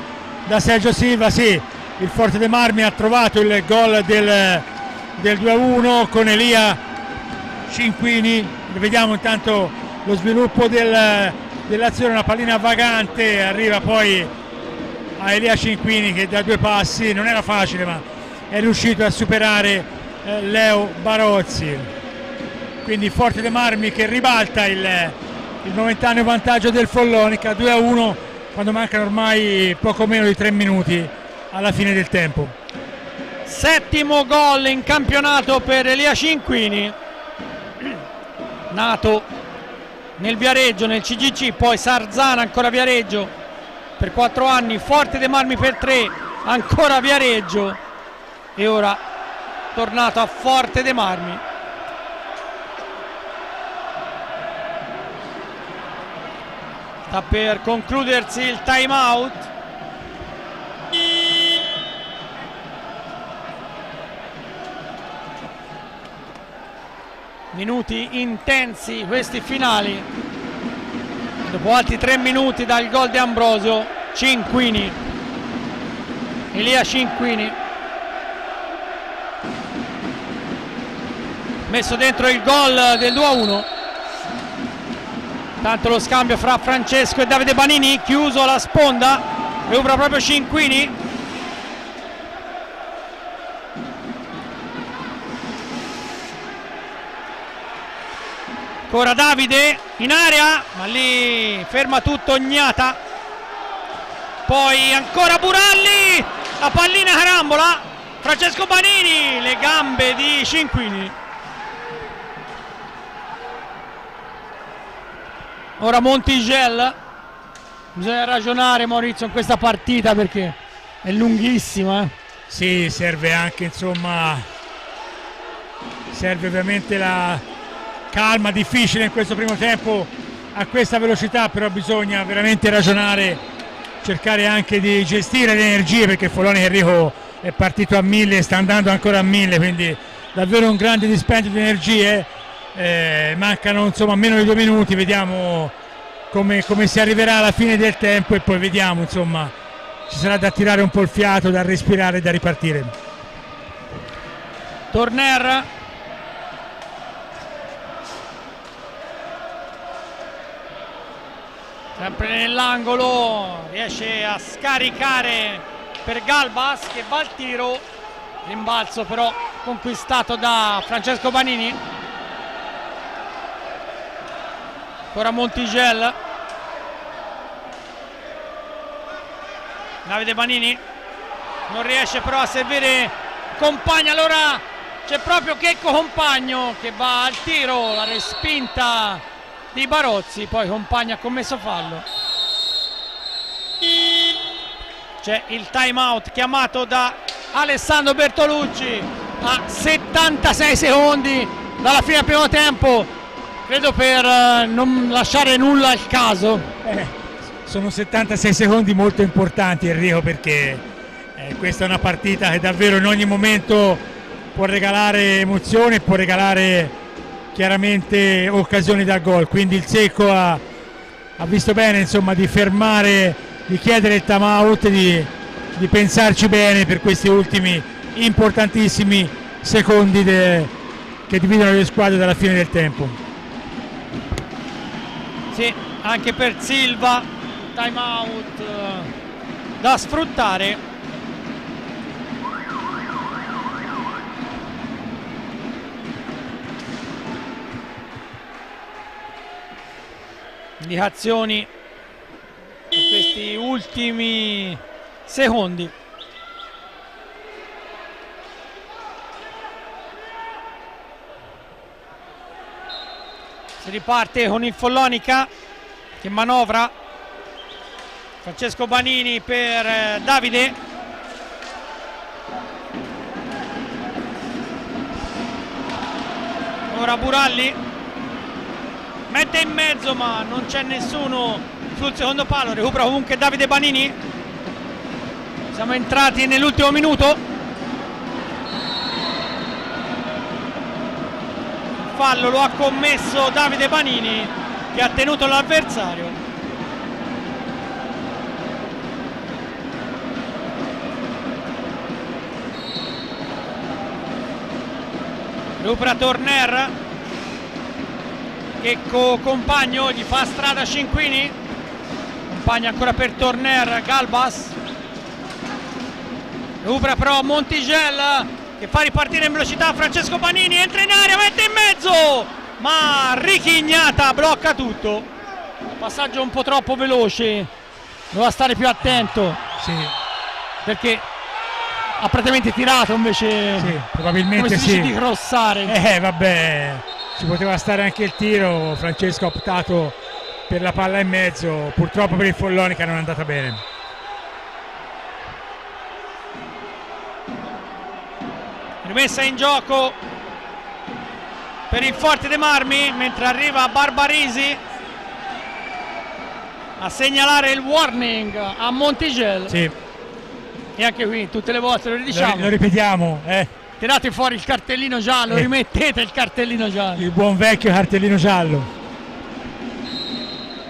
Sergio Silva. Sì, il Forte dei Marmi ha trovato il gol del 2-1 con Elia Cinquini. Vediamo intanto lo sviluppo dell'azione, una pallina vagante, arriva poi a Elia Cinquini che da 2 passi, non era facile ma è riuscito a superare Leo Barozzi. Quindi Forte dei Marmi che ribalta il momentaneo vantaggio del Follonica, 2-1 quando mancano ormai poco meno di 3 minuti alla fine del tempo. 7° gol in campionato per Elia Cinquini, nato nel Viareggio, nel CGC, poi Sarzana, ancora Viareggio per 4 anni, Forte dei Marmi per 3, ancora Viareggio e ora tornato a Forte dei Marmi. Sta per concludersi il time out. Minuti intensi questi finali, dopo altri 3 minuti dal gol di Ambrosio. Cinquini, Elia Cinquini, messo dentro il gol del 2-1. Tanto lo scambio fra Francesco e Davide Banini, chiuso la sponda, recupera proprio Cinquini, Ancora Davide in area, ma lì ferma tutto Ognata. Poi ancora Buralli, la pallina carambola, Francesco Banini, le gambe di Cinquini. Ora Montigel. Bisogna ragionare, Maurizio, in questa partita perché è lunghissima. Sì, serve anche, insomma, serve ovviamente la calma, difficile in questo primo tempo a questa velocità, però bisogna veramente ragionare, cercare anche di gestire le energie, perché Follonica Enrico è partito a 1000 e sta andando ancora a 1000, quindi davvero un grande dispendio di energie. Mancano, insomma, meno di 2 minuti, vediamo come si arriverà alla fine del tempo e poi vediamo, insomma, ci sarà da tirare un po' il fiato, da respirare e da ripartire. Torner, sempre nell'angolo, riesce a scaricare per Galbas che va al tiro, rimbalzo però conquistato da Francesco Banini. Ancora Montigel, Davide Banini non riesce però a servire Compagno, allora c'è proprio Checco Compagno che va al tiro, la respinta di Barozzi, poi Compagno ha commesso fallo. C'è il time out chiamato da Alessandro Bertolucci a 76 secondi dalla fine del primo tempo. Credo per non lasciare nulla al caso. Sono 76 secondi molto importanti, Enrico, perché questa è una partita che davvero in ogni momento può regalare emozione, può regalare chiaramente occasioni da gol, quindi il Secco ha visto bene, insomma, di fermare, di chiedere il time out, di pensarci bene per questi ultimi importantissimi secondi che dividono le squadre dalla fine del tempo. Sì, anche per Silva, time out da sfruttare. Indicazioni in questi ultimi secondi. Si riparte con il Follonica che manovra. Francesco Banini per Davide. Ora Buralli mette in mezzo ma non c'è nessuno sul secondo palo, recupera comunque Davide Banini. Siamo entrati nell'ultimo minuto. Fallo lo ha commesso Davide Banini che ha tenuto l'avversario. Recupera Torner che Compagno gli fa strada Cinquini. Compagno ancora per Torner, Galbas recupera però Montigel che fa ripartire in velocità Francesco Banini, entra in area, mette in mezzo, ma Richignata blocca tutto. Passaggio un po' troppo veloce, doveva stare più attento. Sì. Perché ha praticamente tirato invece, sì, probabilmente come si dice, sì, di crossare. Vabbè, ci poteva stare anche il tiro. Francesco ha optato per la palla in mezzo, purtroppo per il Follonica non è andata bene. Rimessa in gioco per il Forte dei Marmi, mentre arriva Barbarisi a segnalare il warning a Montigel. Sì. E anche qui tutte le volte lo ridiciamo, lo ripetiamo, tirate fuori il cartellino giallo, rimettete il cartellino giallo, il buon vecchio cartellino giallo.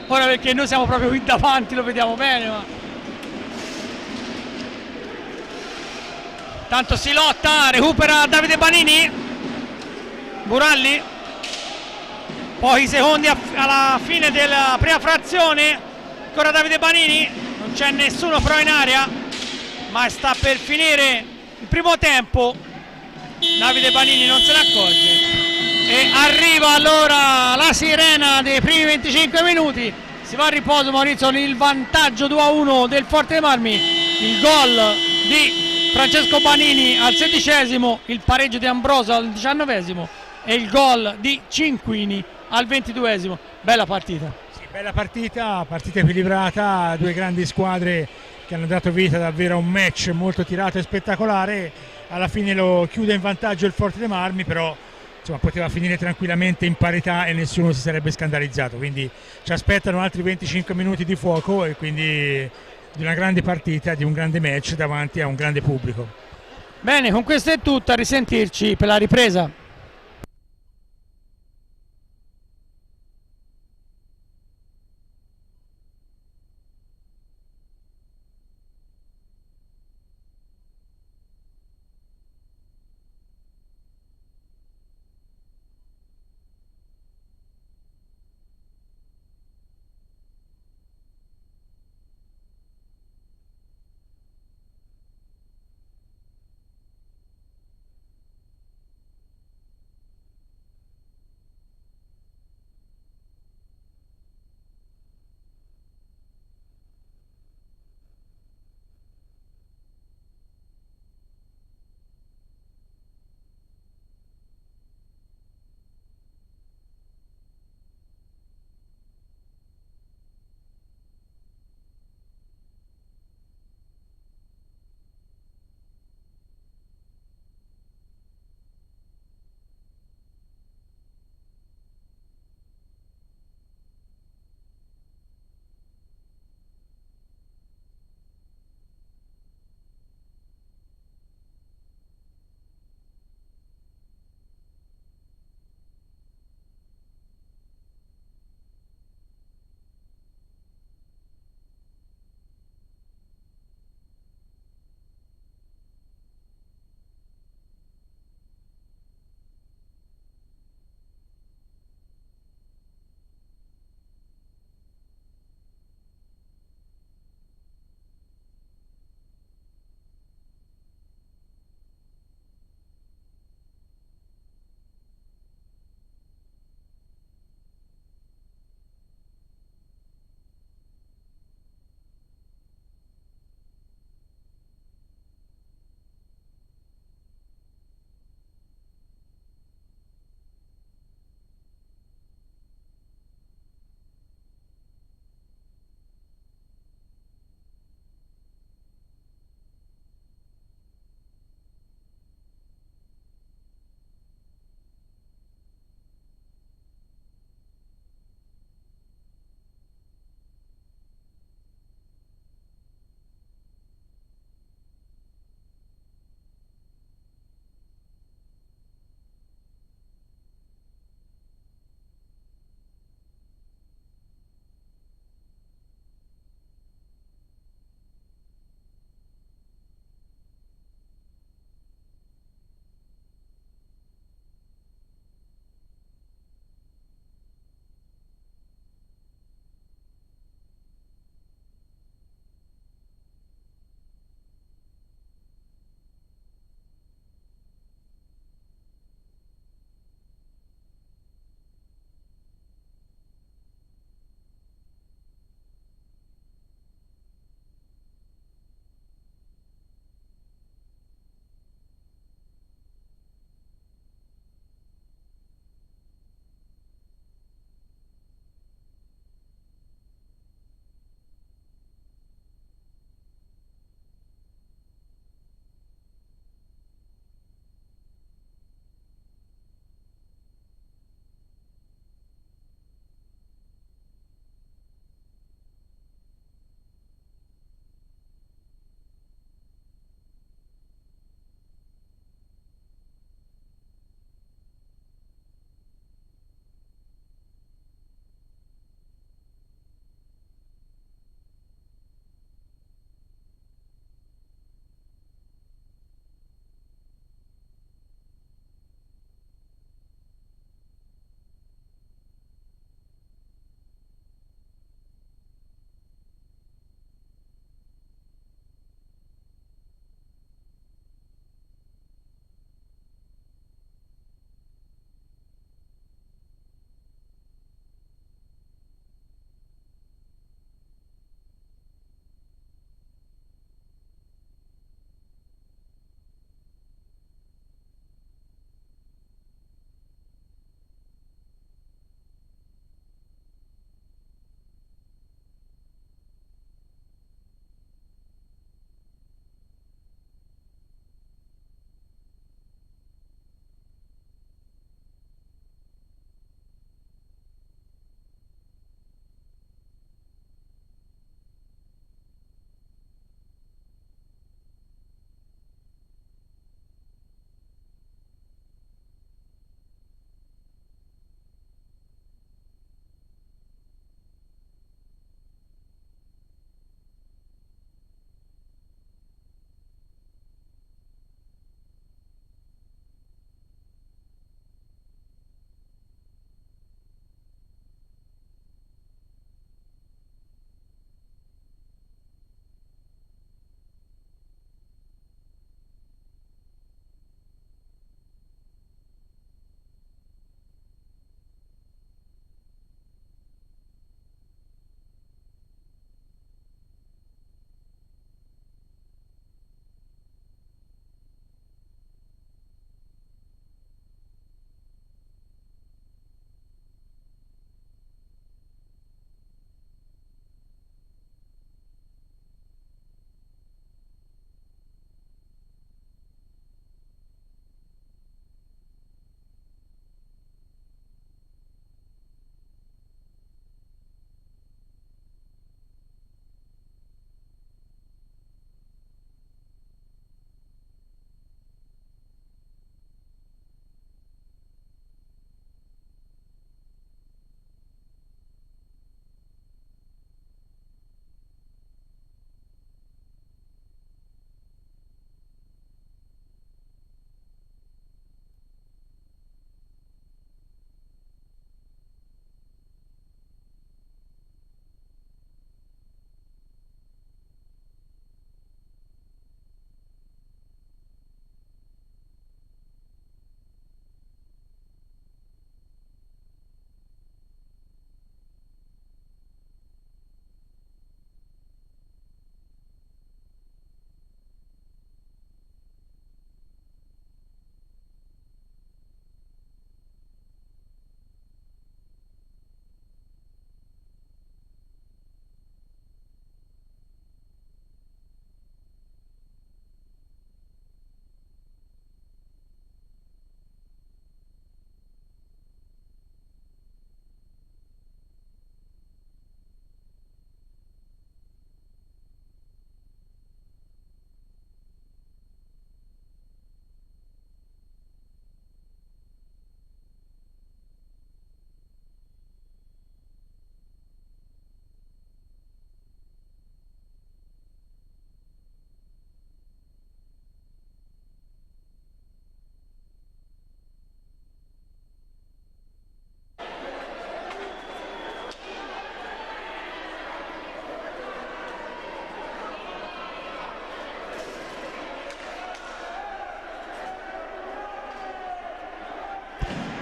Ora perché noi siamo proprio qui davanti, lo vediamo bene, ma tanto si lotta. Recupera Davide Banini, Buralli, pochi secondi alla fine della prima frazione, ancora Davide Banini, non c'è nessuno però in area, ma sta per finire il primo tempo. Davide Banini non se ne accorge. e arriva allora la sirena dei primi 25 minuti. Si va a riposo Maurizio con il vantaggio 2-1 del Forte dei Marmi, il gol di Francesco Banini al 16esimo, il pareggio di Ambrosio al 19esimo e il gol di Cinquini al 22esimo. Bella partita. Sì, bella partita equilibrata, due grandi squadre che hanno dato vita davvero a un match molto tirato e spettacolare. Alla fine lo chiude in vantaggio il Forte dei Marmi, però insomma, poteva finire tranquillamente in parità e nessuno si sarebbe scandalizzato, quindi ci aspettano altri 25 minuti di fuoco e quindi di una grande partita, di un grande match davanti a un grande pubblico. Bene, con questo è tutto, a risentirci per la ripresa.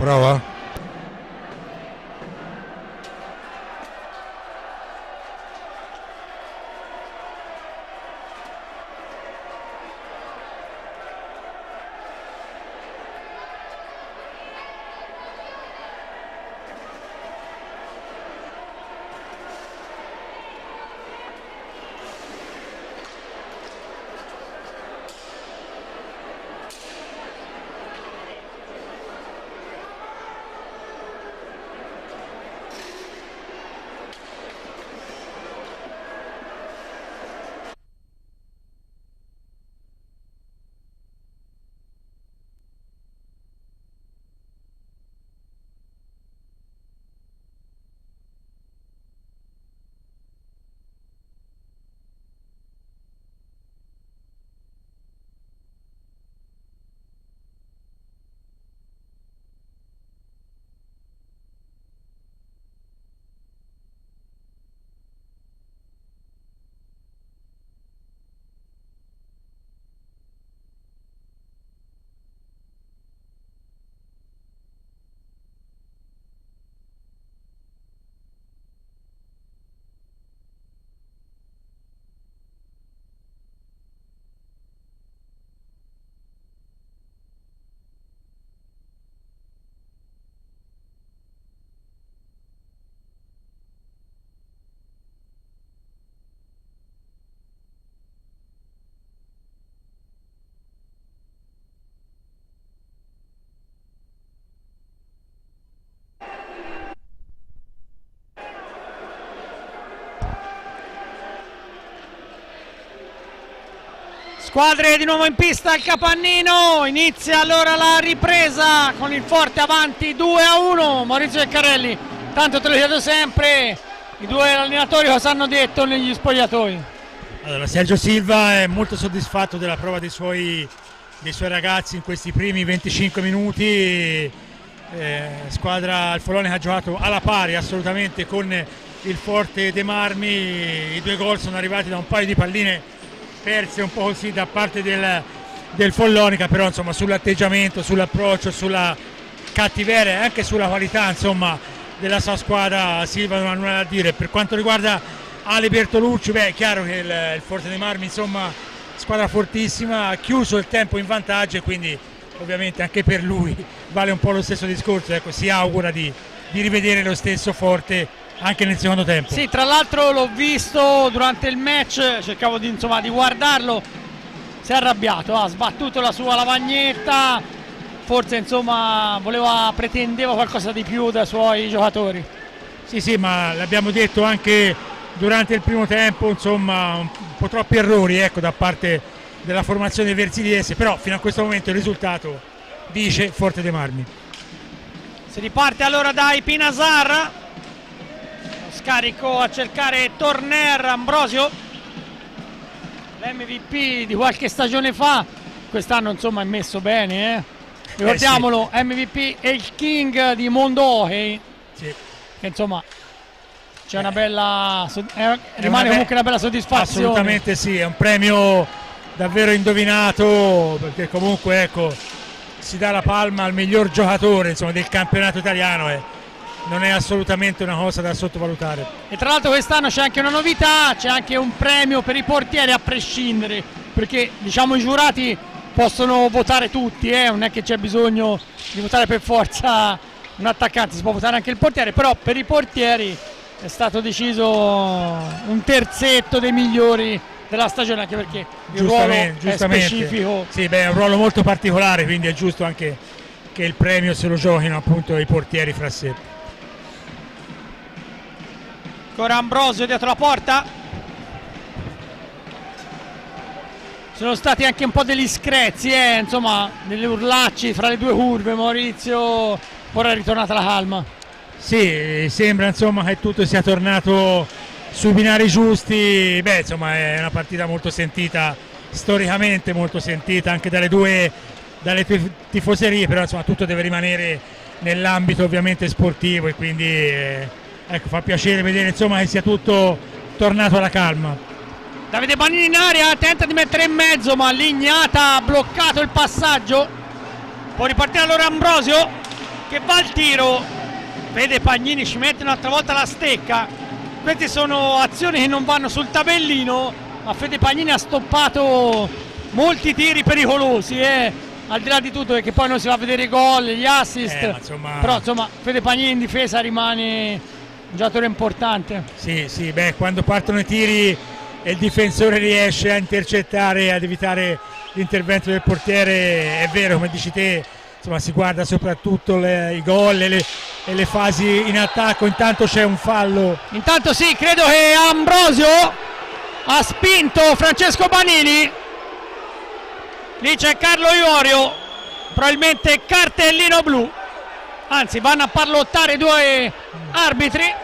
Prova. Squadre di nuovo in pista al Capannino, inizia allora la ripresa con il Forte avanti 2-1. Maurizio Ceccarelli, tanto te lo chiedo sempre, i due allenatori cosa hanno detto negli spogliatoi? Allora, Sergio Silva è molto soddisfatto della prova dei suoi ragazzi in questi primi 25 minuti, squadra il Follonica ha giocato alla pari assolutamente con il Forte dei Marmi, i due gol sono arrivati da un paio di palline perse un po' così da parte del Follonica, però insomma sull'atteggiamento, sull'approccio, sulla cattiveria e anche sulla qualità insomma della sua squadra Silva non ha nulla da dire. Per quanto riguarda Ale Bertolucci, beh, è chiaro che il Forte dei Marmi insomma squadra fortissima, ha chiuso il tempo in vantaggio e quindi ovviamente anche per lui vale un po' lo stesso discorso, ecco, si augura di rivedere lo stesso Forte anche nel secondo tempo. Sì, tra l'altro l'ho visto durante il match, cercavo di guardarlo, si è arrabbiato, ha sbattuto la sua lavagnetta, forse insomma pretendeva qualcosa di più dai suoi giocatori. Sì, ma l'abbiamo detto anche durante il primo tempo, insomma un po' troppi errori, ecco, da parte della formazione versiliese, però fino a questo momento il risultato dice Forte dei Marmi. Si riparte allora dai Pinasar, scarico a cercare Torner, Ambrosio, l'MVP di qualche stagione fa, quest'anno insomma è messo bene, ricordiamolo, sì. MVP e il King di Mondo Hockey, sì. Che insomma c'è una bella rimane comunque una bella soddisfazione. Assolutamente sì, è un premio davvero indovinato, perché comunque ecco si dà la palma al miglior giocatore insomma del campionato italiano, non è assolutamente una cosa da sottovalutare. E tra l'altro quest'anno c'è anche una novità, c'è anche un premio per i portieri a prescindere, perché diciamo i giurati possono votare tutti, non è che c'è bisogno di votare per forza un attaccante, si può votare anche il portiere, però per i portieri è stato deciso un terzetto dei migliori della stagione, anche perché il ruolo è specifico. Sì, beh, è un ruolo molto particolare, quindi è giusto anche che il premio se lo giochino appunto i portieri fra sé. Ancora Ambrosio dietro la porta, sono stati anche un po' degli screzi, insomma degli urlacci fra le due curve. Maurizio, ora è ritornata la calma. Sì, sembra insomma che tutto sia tornato sui binari giusti. Beh, insomma è una partita molto sentita, storicamente molto sentita anche dalle due tifoserie, però insomma tutto deve rimanere nell'ambito ovviamente sportivo e quindi ecco, fa piacere vedere insomma che sia tutto tornato alla calma. Davide Banini in aria, tenta di mettere in mezzo ma Lignata ha bloccato il passaggio. Può ripartire allora Ambrosio, che va al tiro, vede Pagnini, ci mette un'altra volta la stecca. Queste sono azioni che non vanno sul tabellino, ma Fede Pagnini ha stoppato molti tiri pericolosi, al di là di tutto, perché poi non si va a vedere i gol, gli assist, però insomma Fede Pagnini in difesa rimane un giocatore importante. Sì, beh, quando partono i tiri e il difensore riesce a intercettare, ad evitare l'intervento del portiere, è vero, come dici te, insomma si guarda soprattutto i gol e le fasi in attacco. Intanto c'è un fallo. Intanto sì, credo che Ambrosio ha spinto Francesco Banini. Lì c'è Carlo Iorio, probabilmente cartellino blu. Anzi, vanno a parlottare due arbitri.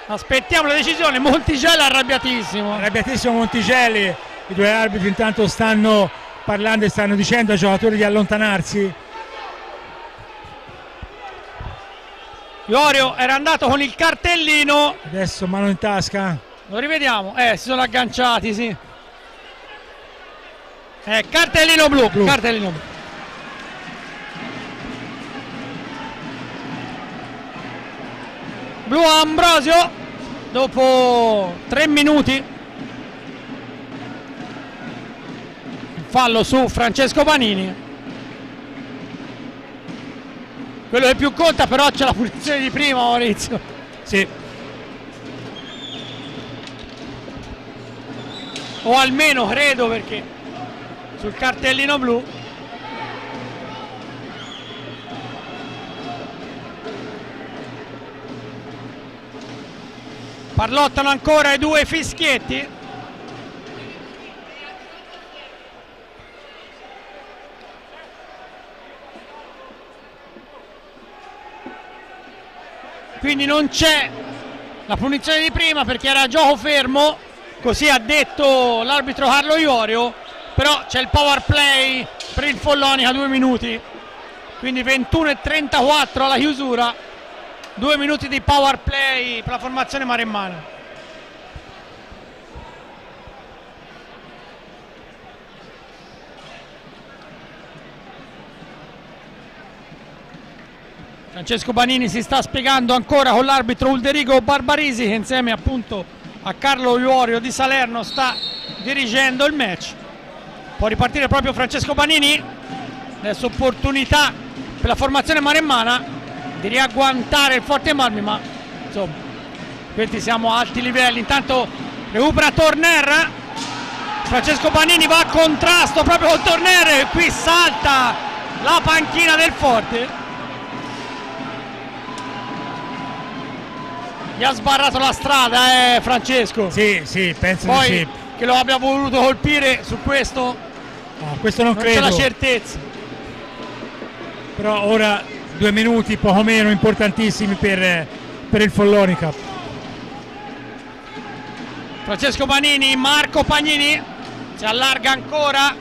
Aspettiamo la decisione. Monticelli arrabbiatissimo. Arrabbiatissimo Monticelli. I due arbitri intanto stanno parlando e stanno dicendo ai giocatori di allontanarsi. Iorio era andato con il cartellino. Adesso mano in tasca. Lo rivediamo. Si sono agganciati, sì. Cartellino blu. Cartellino blu. Blu a Ambrosio dopo 3 minuti. Fallo su Francesco Banini. Quello che più conta però c'è la punizione di prima, Maurizio. Sì. O almeno credo, perché sul cartellino blu parlottano ancora i due fischietti. Quindi non c'è la punizione di prima perché era gioco fermo, così ha detto l'arbitro Carlo Iorio, però c'è il power play per il Follonica, 2 minuti, quindi 21:34 alla chiusura, 2 minuti di power play per la formazione maremmana. Francesco Banini si sta spiegando ancora con l'arbitro Ulderico Barbarisi, che insieme appunto a Carlo Iorio di Salerno sta dirigendo il match. Può ripartire proprio Francesco Banini. Adesso opportunità per la formazione maremmana di riagguantare il Forte Marmi, ma insomma questi siamo a alti livelli. Intanto recupera Torner. Francesco Banini va a contrasto proprio con Torner e qui salta la panchina del Forte. Gli ha sbarrato la strada, Francesco. Sì, penso poi di sì. Che lo abbia voluto colpire su questo, no, questo non credo. C'è la certezza. Però ora 2 minuti, poco meno, importantissimi per il Follonica. Francesco Banini, Marco Pagnini, si allarga ancora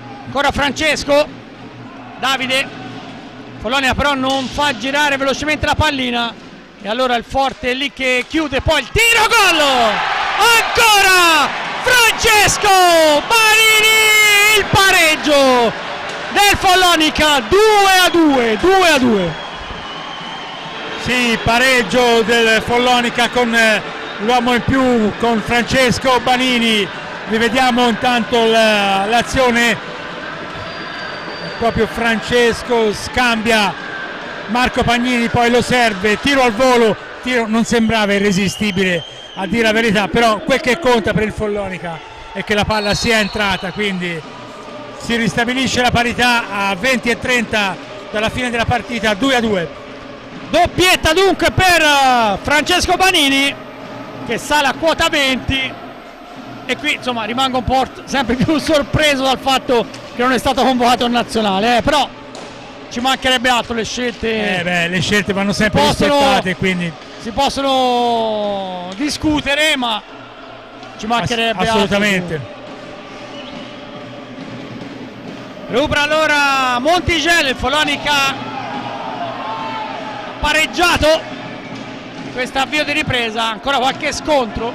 Francesco. Davide, Follonica però non fa girare velocemente la pallina. E allora il Forte è lì che chiude, poi il tiro, gol! Ancora Francesco Banini, il pareggio del Follonica, 2-2. Sì, pareggio del Follonica con l'uomo in più, con Francesco Banini. Rivediamo intanto l'azione, proprio Francesco scambia Marco Pagnini, poi lo serve, tiro al volo, tiro non sembrava irresistibile a dire la verità, però quel che conta per il Follonica è che la palla sia entrata, quindi si ristabilisce la parità a 20:30 dalla fine della partita, 2-2. Doppietta dunque per Francesco Banini, che sale a quota 20, e qui insomma rimango un po' sempre più sorpreso dal fatto che non è stato convocato in nazionale, però ci mancherebbe altro, le scelte le scelte vanno sempre rispettate, quindi si possono discutere, ma ci mancherebbe assolutamente altro. Recupera allora Monticelli, il Follonica pareggiato, questo avvio di ripresa, ancora qualche scontro,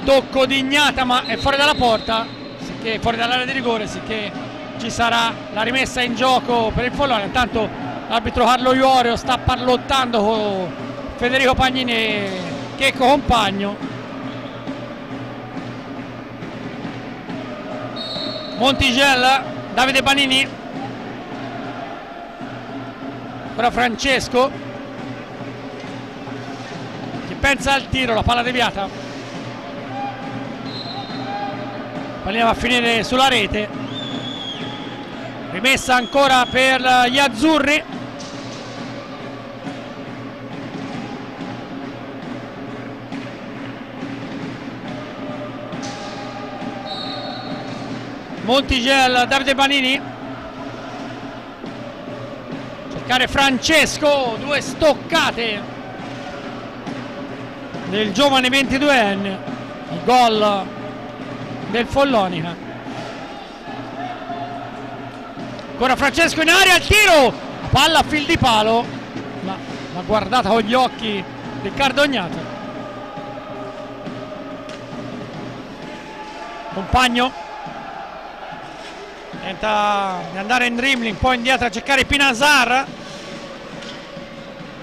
tocco di Ignata ma è fuori dalla porta. che fuori dall'area di rigore, sicché ci sarà la rimessa in gioco per il Follonia. Intanto l'arbitro Carlo Iorio sta parlottando con Federico Pagnini e Checco Compagno. Montigel, Davide Banini, ora Francesco che pensa al tiro, la palla deviata, pallina va a finire sulla rete, rimessa ancora per gli azzurri. Montigel, Davide Banini, cercare Francesco, 2 stoccate del giovane 22enne, il gol del Follonia. Ancora Francesco in aria, il tiro, palla a fil di palo, l'ha guardata con gli occhi Riccardo Ognato. Compagno tenta di andare in dribbling, poi indietro a cercare Pinasar.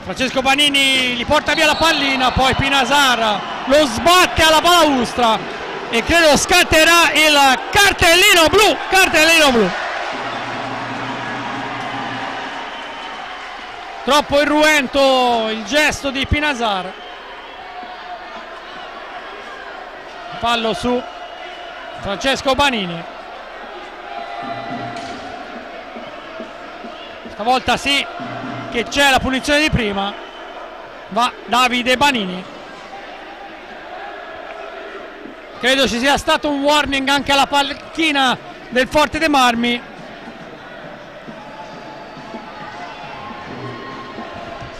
Francesco Banini gli porta via la pallina, poi Pinasar lo sbatte alla balaustra e credo scatterà il cartellino blu. Cartellino blu. Troppo irruento il gesto di Pinasar. Fallo su Francesco Banini. Stavolta sì che c'è la punizione di prima, va Davide Banini. Credo ci sia stato un warning anche alla panchina del Forte dei Marmi.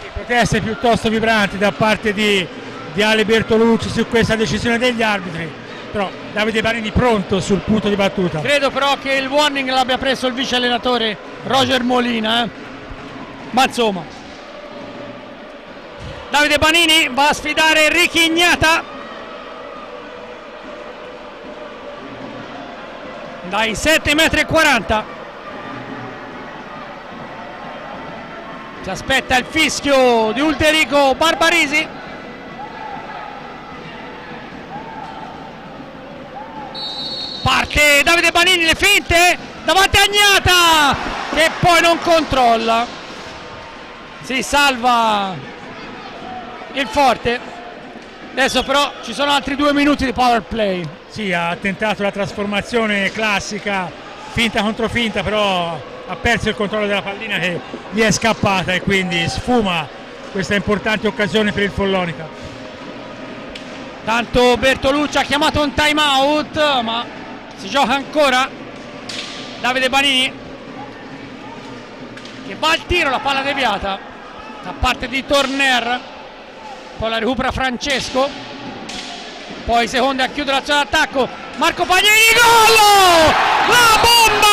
Sì, proteste piuttosto vibranti da parte di Ale Bertolucci su questa decisione degli arbitri, però Davide Banini pronto sul punto di battuta. Credo però che il warning l'abbia preso il vice allenatore Roger Molina, ma insomma Davide Banini va a sfidare Ricky Ignata dai 7,40 metri. Si aspetta il fischio di Ulterico Barbarisi. Parte Davide Banini, le finte davanti a Ignata che poi non controlla, si salva il Forte. Adesso però ci sono altri 2 minuti di power play. Sì, ha tentato la trasformazione classica, finta contro finta, però ha perso il controllo della pallina che gli è scappata e quindi sfuma questa importante occasione per il Follonica. Tanto Bertolucci ha chiamato un time out, ma si gioca ancora. Davide Banini che va al tiro, la palla deviata da parte di Torner, poi la recupera Francesco, poi seconda a chiudere l'azione d'attacco Marco Pagnini, gol! La bomba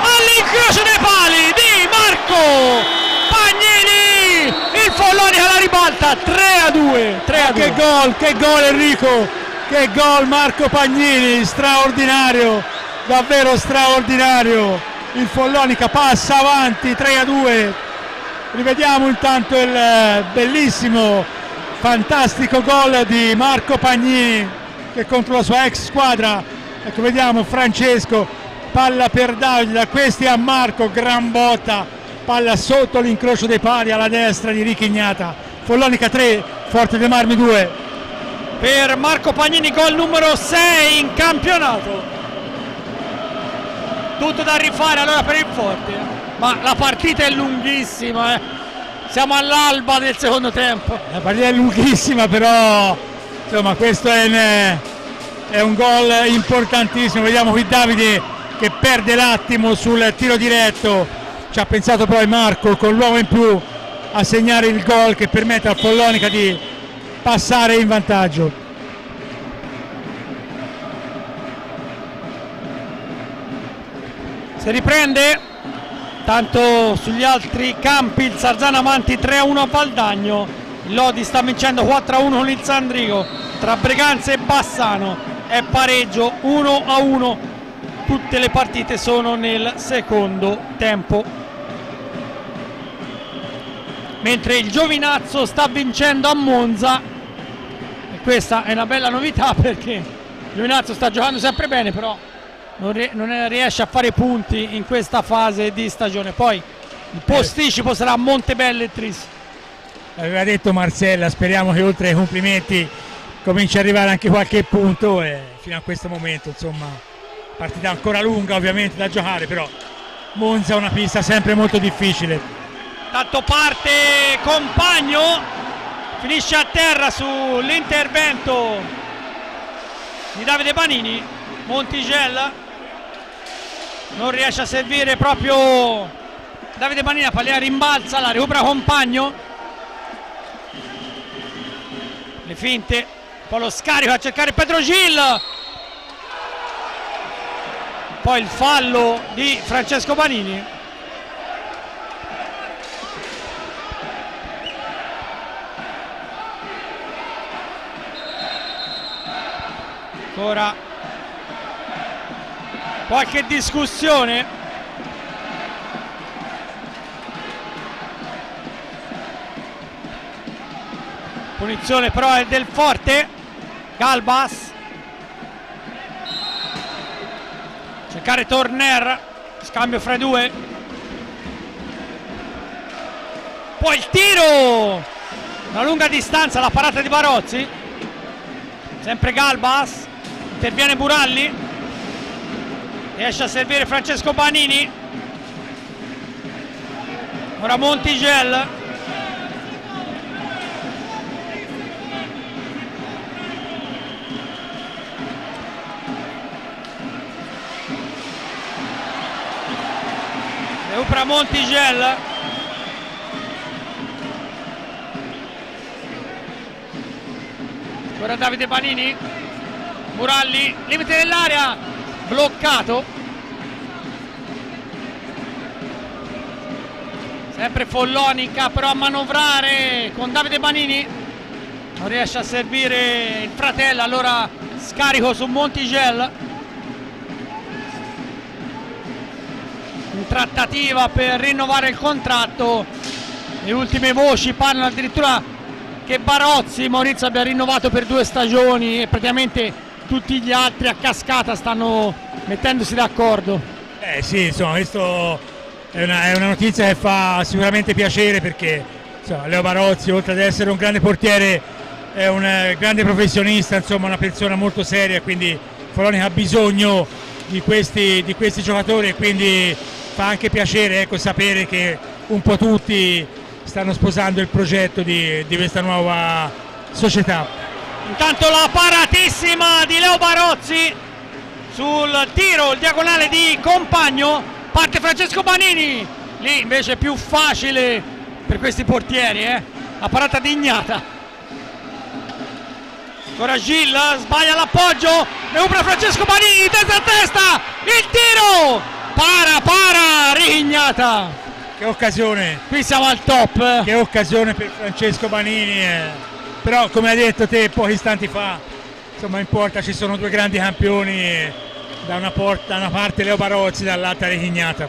all'incrocio dei pali di Marco Pagnini, il Follonia la ribalta 3-2. Che gol Enrico, che gol Marco Pagnini, straordinario, davvero straordinario. Il Follonica passa avanti 3-2. Rivediamo intanto il bellissimo, fantastico gol di Marco Pagnini che contro la sua ex squadra. Ecco, vediamo Francesco, palla per Davide, da questi a Marco, gran botta, palla sotto l'incrocio dei pali alla destra di Ricky Ignata. Follonica 3, Forte dei Marmi 2. Per Marco Pagnini, gol numero 6 in campionato. Tutto da rifare allora per il Forte, ma la partita è lunghissima, siamo all'alba del secondo tempo. La partita è lunghissima, però insomma questo è un gol importantissimo. Vediamo qui Davide che perde l'attimo sul tiro diretto, ci ha pensato poi Marco con l'uomo in più a segnare il gol che permette al Follonica di passare in vantaggio. Si riprende, tanto sugli altri campi il Sarzana avanti 3-1 a Valdagno, il Lodi sta vincendo 4-1 con il Sandrigo, tra Breganze e Bassano è pareggio 1-1 tutte le partite sono nel secondo tempo, mentre il Giovinazzo sta vincendo a Monza, e questa è una bella novità perché il Giovinazzo sta giocando sempre bene, però non riesce a fare punti in questa fase di stagione. Poi il posticipo sarà Montebelletris. Aveva detto Marcella, speriamo che oltre ai complimenti cominci ad arrivare anche qualche punto, e fino a questo momento insomma partita ancora lunga ovviamente da giocare, però Monza è una pista sempre molto difficile. Tanto parte Compagno, finisce a terra sull'intervento di Davide Banini. Montigel non riesce a servire proprio Davide Banini, la pallina rimbalza, la recupera Compagno, le finte, poi lo scarico a cercare Pedro Gil, poi il fallo di Francesco Banini. Ancora qualche discussione. Punizione però è del Forte. Galbas, cercare Torner, scambio fra i due, poi il tiro, una lunga distanza, la parata di Barozzi, sempre Galbas, interviene Buralli, riesce a servire Francesco Banini, ora Montigel, recupera Montigel, ora Davide Banini, Buralli, limite dell'area, bloccato, sempre Follonica però a manovrare con Davide Banini, non riesce a servire il fratello, allora scarico su Montigel, in trattativa per rinnovare il contratto. Le ultime voci parlano addirittura che Barozzi, Maurizio, abbia rinnovato per 2 stagioni e praticamente tutti gli altri a cascata stanno mettendosi d'accordo. Sì, insomma, questo è una notizia che fa sicuramente piacere, perché insomma, Leo Barozzi, oltre ad essere un grande portiere, è un grande professionista, insomma una persona molto seria, quindi Follonica ha bisogno di questi giocatori, e quindi fa anche piacere, ecco, sapere che un po' tutti stanno sposando il progetto di questa nuova società. Intanto la paratissima di Leo Barozzi sul tiro, il diagonale di Compagno, parte Francesco Banini, lì invece è più facile per questi portieri, la parata di Ignata. Ora Gil sbaglia l'appoggio, recupera Francesco Banini, testa a testa, il tiro, para Rignata. Che occasione, qui siamo al top, che occasione per Francesco Banini, però come hai detto te pochi istanti fa, insomma in porta ci sono 2 grandi campioni, da una parte Leo Barozzi, dall'altra Rignata.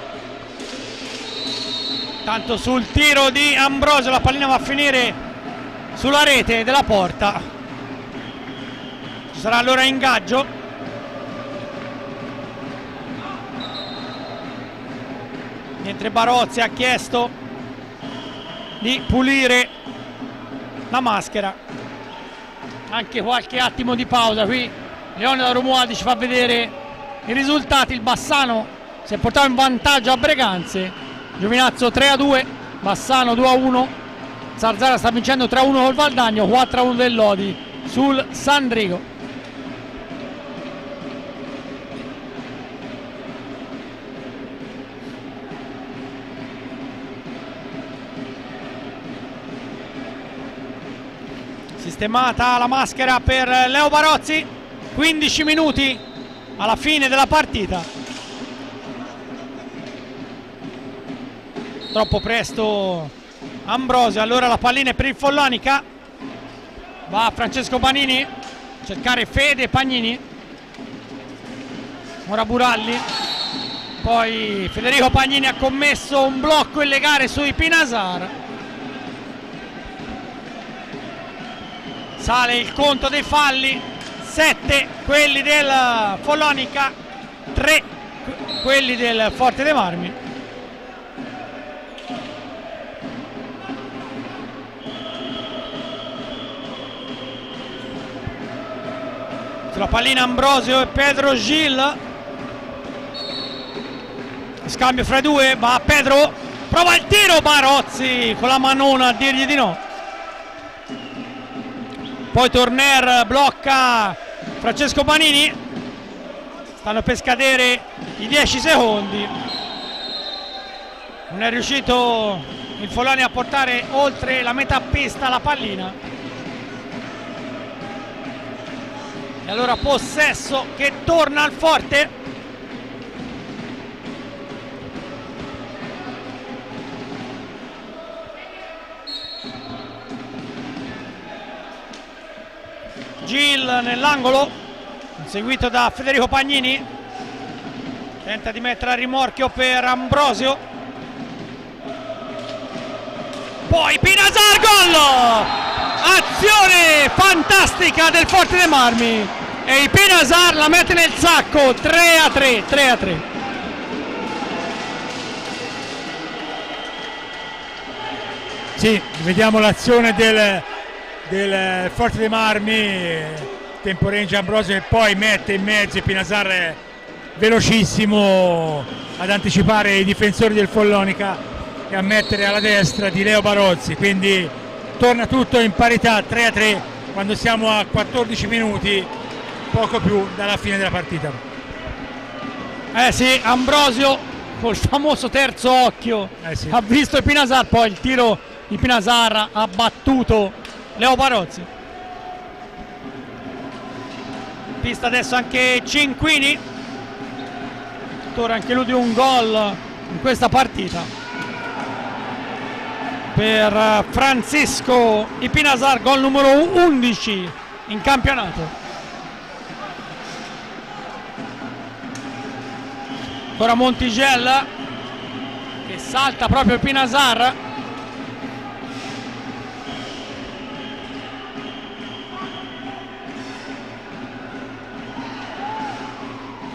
Tanto sul tiro di Ambrosio la pallina va a finire sulla rete della porta, ci sarà allora ingaggio. Mentre Barozzi ha chiesto di pulire la maschera, anche qualche attimo di pausa. Qui Leone da Romualdi ci fa vedere i risultati. Il Bassano si è portato in vantaggio a Breganze, Giovinazzo 3-2, Bassano 2-1, Zarzara sta vincendo 3-1 col Valdagno, 4-1 del Lodi sul Sandrigo. Sistemata la maschera per Leo Barozzi, 15 minuti alla fine della partita. Troppo presto Ambrosio, allora la pallina è per il Follonica, va Francesco Banini, cercare Fede Pagnini, ora Buralli, poi Federico Pagnini ha commesso un blocco illegale sui Pinasar. Sale il conto dei falli, 7 quelli del Follonica, 3 quelli del Forte dei Marmi. Sulla pallina Ambrosio e Pedro Gil, scambio fra i due, va Pedro, prova il tiro, Barozzi con la manona a dirgli di no. Poi Torner blocca Francesco Banini, stanno per scadere i 10 secondi, non è riuscito il Follonia a portare oltre la metà pista la pallina. E allora possesso che torna al Forte. Gil nell'angolo, seguito da Federico Pagnini, tenta di mettere a rimorchio per Ambrosio, poi Pinasar, gol! Azione fantastica del Forte dei Marmi e i Pinasar la mette nel sacco, 3-3. Sì, vediamo l'azione del Forte dei Marmi, temporeggia Ambrosio e poi mette in mezzo, Pinasar è velocissimo ad anticipare i difensori del Follonica e a mettere alla destra di Leo Barozzi, quindi torna tutto in parità, 3-3 quando siamo a 14 minuti, poco più dalla fine della partita. Sì, Ambrosio col famoso terzo occhio Sì. Ha visto il Pinasar, poi il tiro di Pinasar ha battuto Leo Barozzi. Pista adesso anche Cinquini, autore anche lui di un gol in questa partita. Per Francisco I Pinasar, gol numero 11 in campionato. Ancora Montigel che salta proprio il Pinasar.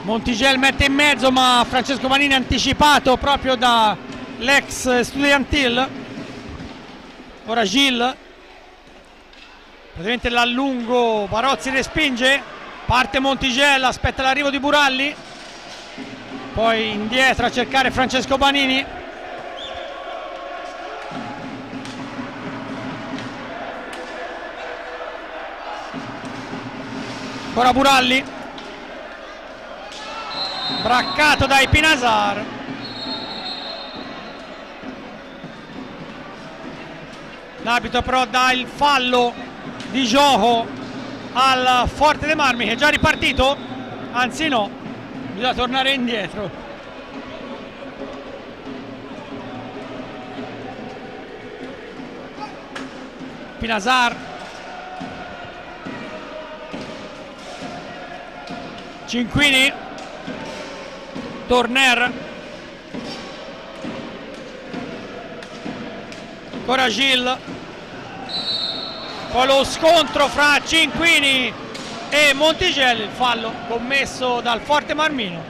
Montigel mette in mezzo, ma Francesco Manini anticipato proprio da l'ex Studiantil. Ora Gil, praticamente l'allungo, Barozzi respinge, parte Montigel, aspetta l'arrivo di Buralli, poi indietro a cercare Francesco Banini. Ora Buralli, braccato dai Pinasar. L'arbitro però dà il fallo di gioco al Forte dei Marmi, che è già ripartito, anzi no, bisogna tornare indietro. Pinasar, Cinquini, Torner, ancora Gil, poi lo scontro fra Cinquini e Monticelli, il fallo commesso dal Forte Marmino.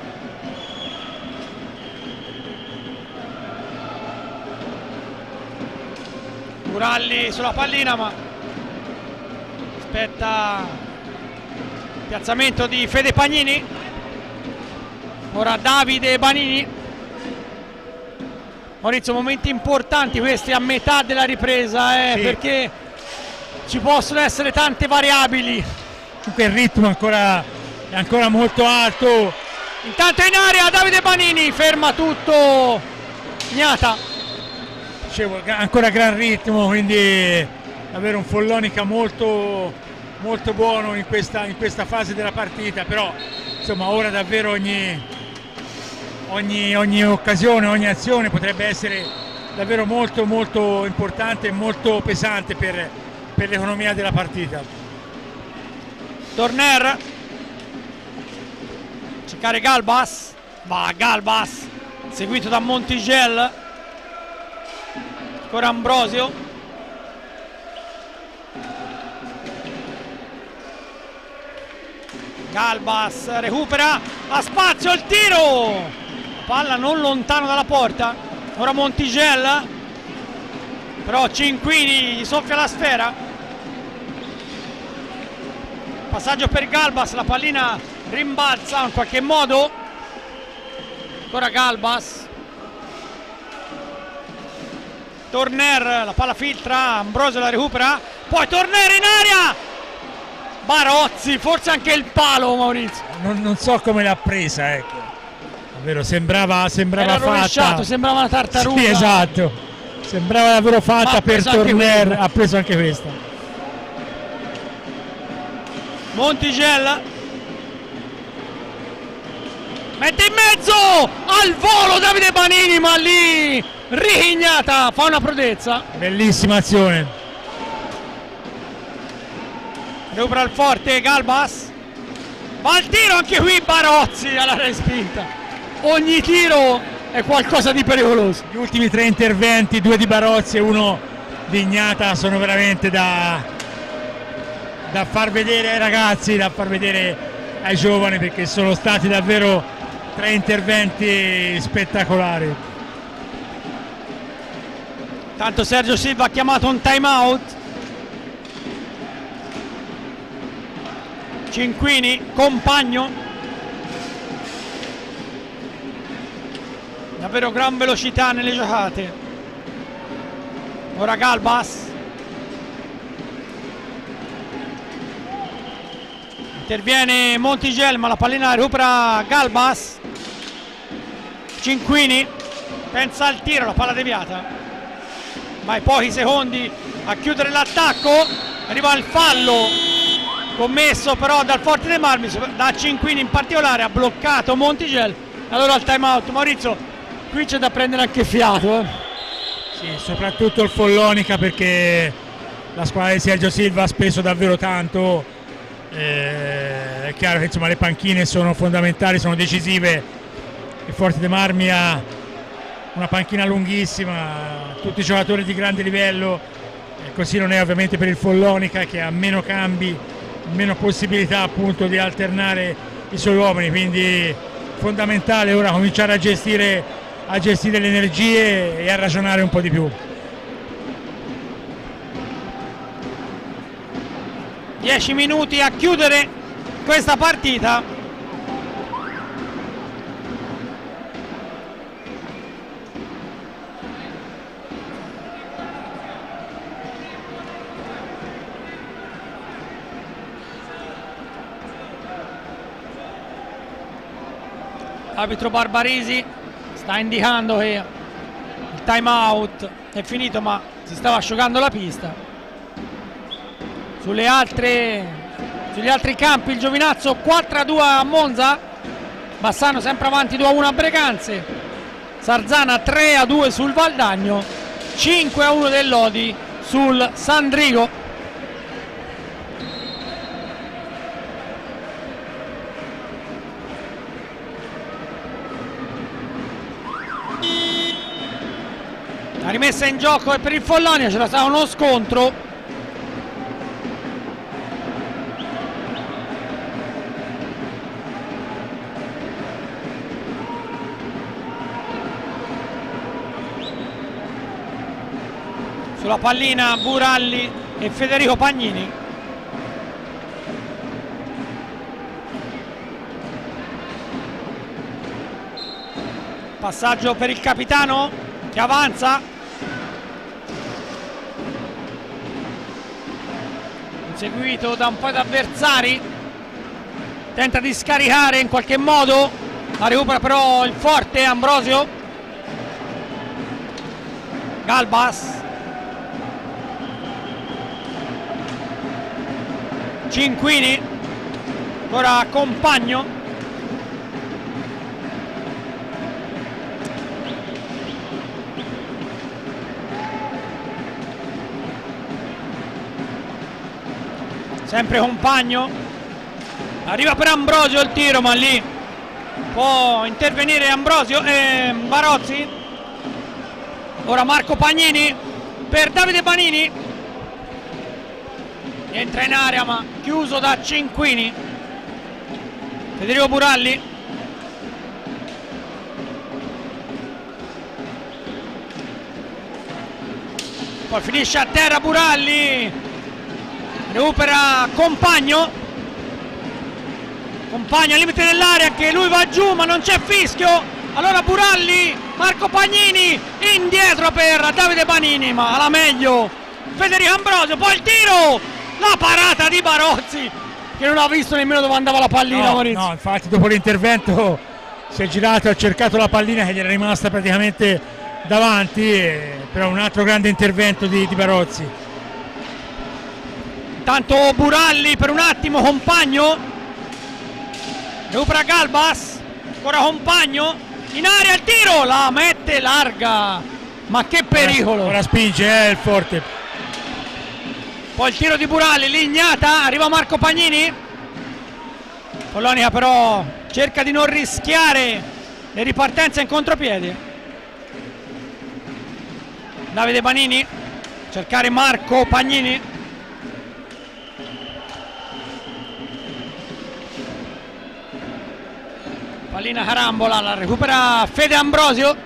Buralli sulla pallina, ma aspetta il piazzamento di Fede Pagnini. Ora Davide Banini. Maurizio, momenti importanti questi a metà della ripresa, sì, perché ci possono essere tante variabili. Comunque il ritmo è ancora molto alto. Intanto in area Davide Banini, ferma tutto Gnata. Dicevo, ancora gran ritmo, quindi davvero un Follonica molto, molto buono in questa fase della partita, però insomma ora davvero ogni occasione, ogni azione potrebbe essere davvero molto molto importante e molto pesante per l'economia della partita. Torner, cercare Galbas, va Galbas, seguito da Montiel, ancora Ambrosio, Galbas recupera, ha spazio, il tiro, palla non lontano dalla porta, ora Montiel, però Cinquini gli soffia la sfera, passaggio per Galbas, la pallina rimbalza in qualche modo, ancora Galbas, Torner, la palla filtra, Ambrosio la recupera, poi Torner in aria, Barozzi, forse anche il palo, Maurizio. Non so come l'ha presa, ecco. Davvero sembrava Era rovesciato, sembrava una tartaruga. Sì, esatto. Sembrava davvero fatta per Torner, ha preso anche questa. Montiel mette in mezzo al volo Davide Banini, ma lì richignata, fa una prodezza. Bellissima azione. Recupera il forte Galbas, va al tiro, anche qui Barozzi alla respinta. Ogni tiro è qualcosa di pericoloso. Gli ultimi 3 interventi, 2 di Barozzi e 1 di Ignata, sono veramente da far vedere ai ragazzi, da far vedere ai giovani, perché sono stati davvero 3 interventi spettacolari. Tanto Sergio Silva ha chiamato un time out. Cinquini, compagno, davvero gran velocità nelle giocate. Ora Galbas, interviene Montiel, ma la pallina recupera Galbas. Cinquini pensa al tiro, la palla deviata, ma ai pochi secondi a chiudere l'attacco, arriva il fallo commesso però dal Forte dei Marmi, da Cinquini in particolare, ha bloccato Montiel. Allora il time out, Maurizio, qui c'è da prendere anche fiato. Sì, soprattutto il Follonica, perché la squadra di Sergio Silva ha speso davvero tanto. È chiaro che insomma le panchine sono fondamentali, sono decisive. Il Forte dei Marmi ha una panchina lunghissima, tutti giocatori di grande livello, e così non è ovviamente per il Follonica, che ha meno cambi, meno possibilità appunto di alternare i suoi uomini, quindi fondamentale ora cominciare a gestire le energie e a ragionare un po' di più. 10 minuti a chiudere questa partita. Arbitro Barbarisi sta indicando che il time out è finito, ma si stava asciugando la pista. Sugli altri campi il Giovinazzo 4-2 a Monza, Bassano sempre avanti 2-1 a Breganze, Sarzana 3-2 sul Valdagno, 5-1 del Lodi sul Sandrigo. La rimessa in gioco è per il Follonia, c'era stato uno scontro. Sulla pallina Buralli e Federico Pagnini. Passaggio per il capitano che avanza. Seguito da un po' di avversari, tenta di scaricare in qualche modo, la recupera però il forte Ambrosio. Galbas, Cinquini, ancora Compagno, sempre Compagno, arriva per Ambrosio il tiro, ma lì può intervenire Ambrosio e Barozzi. Ora Marco Pagnini per Davide Banini, entra in area ma chiuso da Cinquini. Federico Buralli, poi finisce a terra Buralli, recupera Compagno al limite dell'area, anche lui va giù ma non c'è fischio. Allora Buralli, Marco Pagnini indietro per Davide Banini, ma alla meglio Federico Ambrosio. Poi il tiro, la parata di Barozzi che non ha visto nemmeno dove andava la pallina. No, infatti dopo l'intervento si è girato e ha cercato la pallina che gli era rimasta praticamente davanti, però un altro grande intervento di Barozzi. Intanto Buralli per un attimo, Compagno recupera Galbas, ancora Compagno in area, il tiro, la mette larga, ma che pericolo. Ora spinge il forte. Poi il tiro di Buralli, lignata, arriva Marco Pagnini. Follonica però cerca di non rischiare le ripartenze in contropiede. Davide Banini, cercare Marco Pagnini. Pallina carambola, la recupera Fede Ambrosio.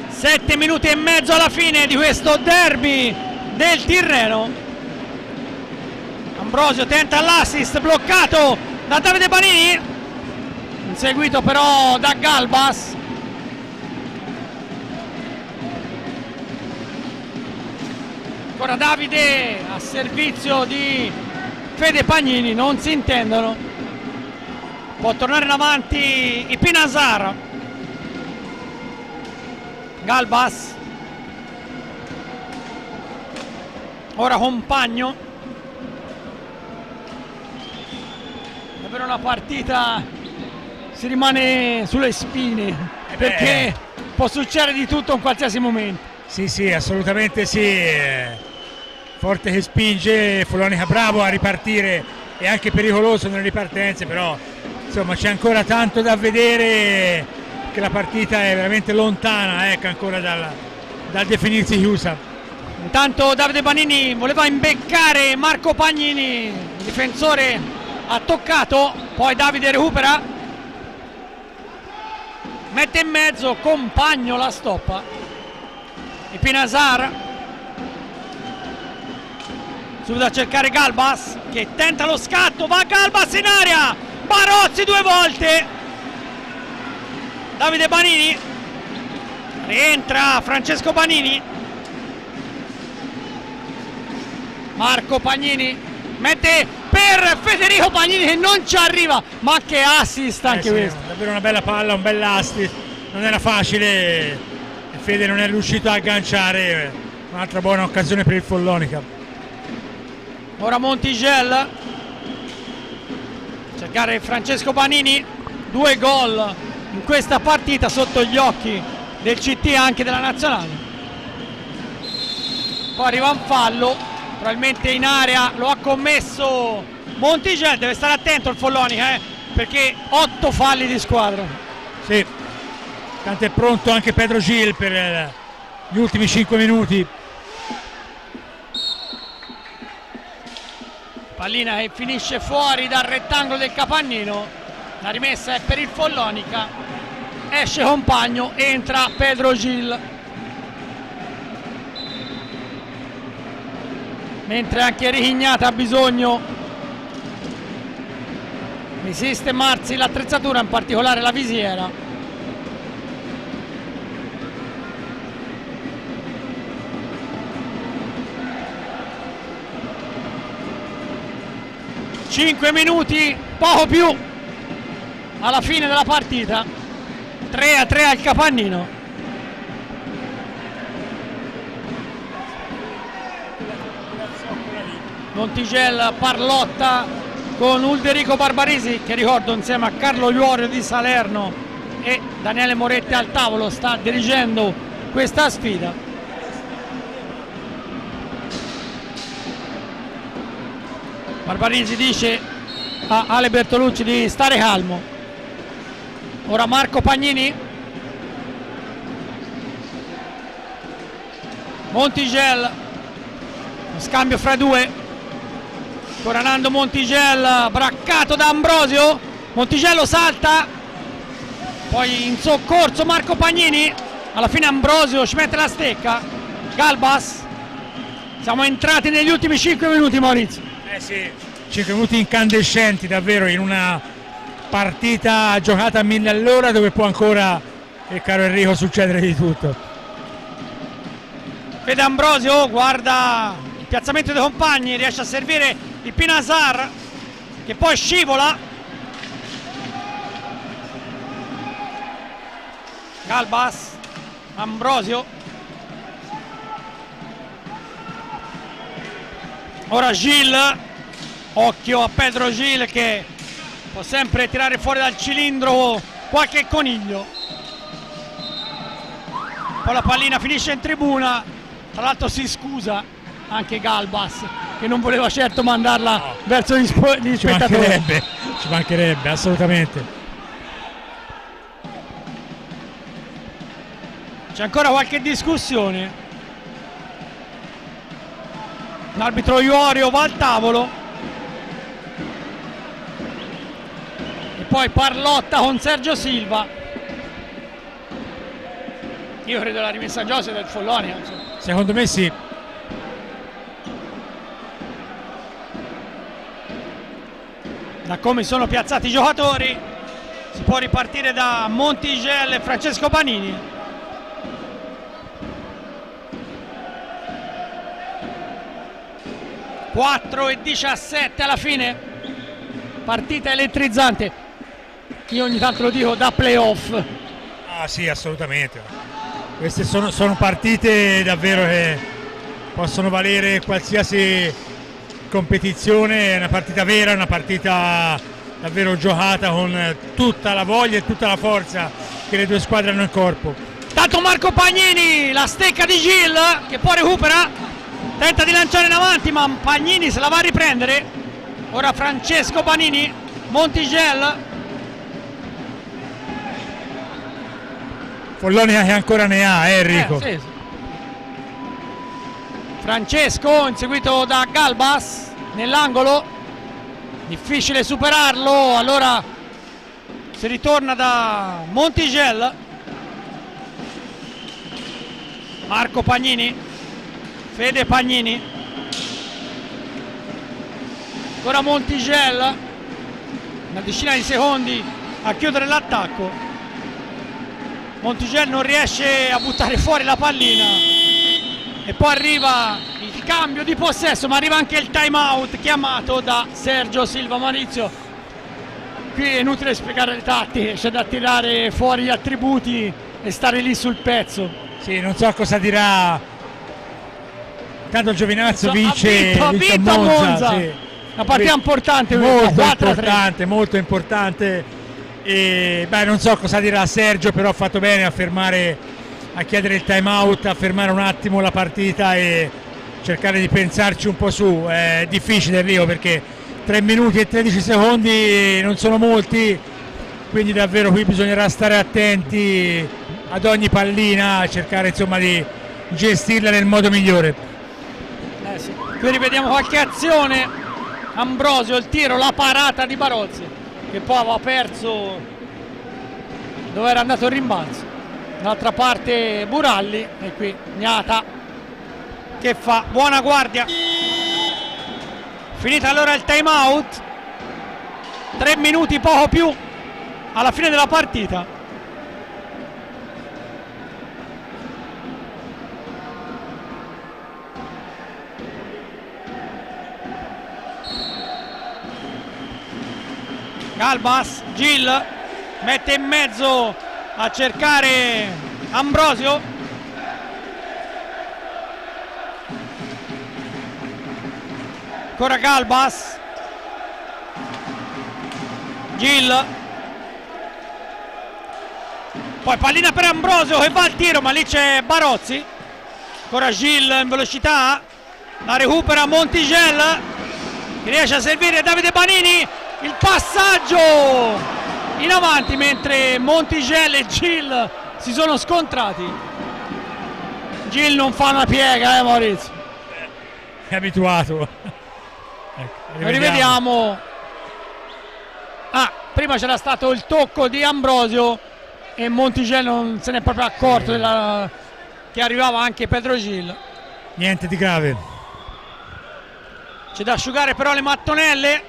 7 minuti e mezzo alla fine di questo derby del Tirreno. Ambrosio tenta l'assist, bloccato da Davide Banini, inseguito però da Galbas. Ancora Davide a servizio di Fede Pagnini, non si intendono. Può tornare in avanti Ipinasar. Galbas, ora Compagno. Davvero una partita, si rimane sulle spine perché può succedere di tutto in qualsiasi momento. Sì, assolutamente sì. Forte che spinge, Follonica bravo a ripartire e anche pericoloso nelle ripartenze, però insomma c'è ancora tanto da vedere, che la partita è veramente lontana, ecco, ancora dal definirsi chiusa. Intanto Davide Banini voleva imbeccare Marco Pagnini, il difensore ha toccato, poi Davide recupera, mette in mezzo, Compagno la stoppa. Ipinasar subito a cercare Galbas che tenta lo scatto, va Galbas in area, Barozzi 2 volte. Davide Banini, rientra Francesco Banini. Marco Pagnini mette per Federico Pagnini che non ci arriva, ma che assist anche questo. Davvero una bella palla, un bel assist, non era facile e Fede non è riuscito a agganciare. Un'altra buona occasione per il Follonica. Ora Montigel, cercare Francesco Banini, 2 gol in questa partita sotto gli occhi del CT anche della nazionale. Poi arriva un fallo, probabilmente in area lo ha commesso Montigel, deve stare attento il Follonica perché 8 falli di squadra. Sì, tanto è pronto anche Pedro Gil per gli ultimi 5 minuti. Pallina che finisce fuori dal rettangolo del Capannino, la rimessa è per il Follonica, esce Compagno, entra Pedro Gil, mentre anche Richignata ha bisogno di sistemarsi l'attrezzatura, in particolare la visiera. Cinque minuti, poco più alla fine della partita, 3-3 al Capannino. Montigel parlotta con Ulderico Barbarisi, che ricordo insieme a Carlo Iorio di Salerno e Daniele Moretti al tavolo sta dirigendo questa sfida. Barbarisi dice a Ale Bertolucci di stare calmo. Ora Marco Pagnini, Montigel, scambio fra due, ancora Nando Montigel, braccato da Ambrosio, Montigello salta, poi in soccorso Marco Pagnini, alla fine Ambrosio ci mette la stecca. Galbas, siamo entrati negli ultimi 5 minuti, Maurizio. Sì, 5 minuti incandescenti davvero in una partita giocata a 1000 all'ora, dove può ancora, caro Enrico, succedere di tutto. Vede Ambrosio, guarda il piazzamento dei compagni, riesce a servire il Pinasar che poi scivola. Galbas, Ambrosio, ora Gil, occhio a Pedro Gil che può sempre tirare fuori dal cilindro qualche coniglio. Poi la pallina finisce in tribuna, tra l'altro si scusa anche Galbas che non voleva certo mandarla verso gli spettatori. Ci mancherebbe, assolutamente. C'è ancora qualche discussione. L'arbitro Iorio va al tavolo e poi parlotta con Sergio Silva. Io credo la rimessa a Giose del Follonia, insomma. Secondo me sì. Da come sono piazzati i giocatori si può ripartire da Montigel e Francesco Panini. e 17 alla fine, partita elettrizzante. Io ogni tanto lo dico, da playoff. Ah sì, assolutamente. Queste sono partite davvero che possono valere qualsiasi competizione. È una partita vera, una partita davvero giocata con tutta la voglia e tutta la forza che le due squadre hanno in corpo. Tanto Marco Pagnini, la stecca di Gil che poi recupera, tenta di lanciare in avanti ma Pagnini se la va a riprendere. Ora Francesco Panini, Montigel, Follonia che ancora ne ha, Enrico. Sì. Francesco inseguito da Galbas nell'angolo, difficile superarlo, allora si ritorna da Montigel. Marco Pagnini, Fede Pagnini, ancora Montigel, una decina di secondi a chiudere l'attacco. Montigel non riesce a buttare fuori la pallina e poi arriva il cambio di possesso, ma arriva anche il time out chiamato da Sergio Silva. Maurizio, qui è inutile spiegare le tattiche, c'è da tirare fuori gli attributi e stare lì sul pezzo. Sì, non so cosa dirà. Intanto Giovinazzo vince, ha vinto a Monza. Sì. Una partita importante, molto importante. E non so cosa dirà Sergio, però ha fatto bene a fermare, a chiedere il time out, a fermare un attimo la partita e cercare di pensarci un po' su. È difficile, Enrico, perché 3 minuti e 13 secondi non sono molti, quindi davvero qui bisognerà stare attenti ad ogni pallina, cercare insomma di gestirla nel modo migliore. Sì. Qui rivediamo qualche azione. Ambrosio, il tiro, la parata di Barozzi che poi aveva perso dove era andato il rimbalzo. D'altra parte Buralli e qui Gnata che fa buona guardia. Finita allora il time out, 3 minuti poco più alla fine della partita. Galbas, Gil mette in mezzo a cercare Ambrosio. Ancora Galbas, Gil, poi pallina per Ambrosio che va al tiro, ma lì c'è Barozzi. Ancora Gil in velocità, la recupera Montigel che riesce a servire Davide Banini. il passaggio in avanti mentre Montigello e Gil si sono scontrati. Gil non fa una piega, Maurizio. È abituato. Ecco, rivediamo. Prima c'era stato il tocco di Ambrosio e Montigello non se n'è proprio accorto che arrivava anche Pedro Gil. Niente di grave. C'è da asciugare però le mattonelle.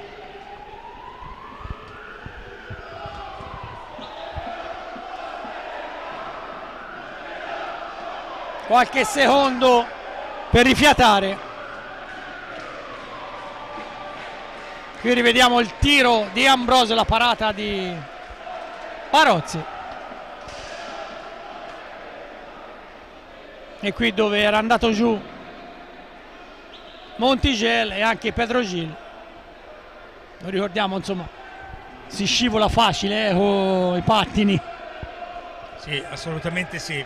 Qualche secondo per rifiatare. Qui rivediamo il tiro di Ambrosio, la parata di Barozzi. E qui dove era andato giù Montigello e anche Pedro Gil. Lo ricordiamo, insomma, si scivola facile con i pattini. Sì, assolutamente sì.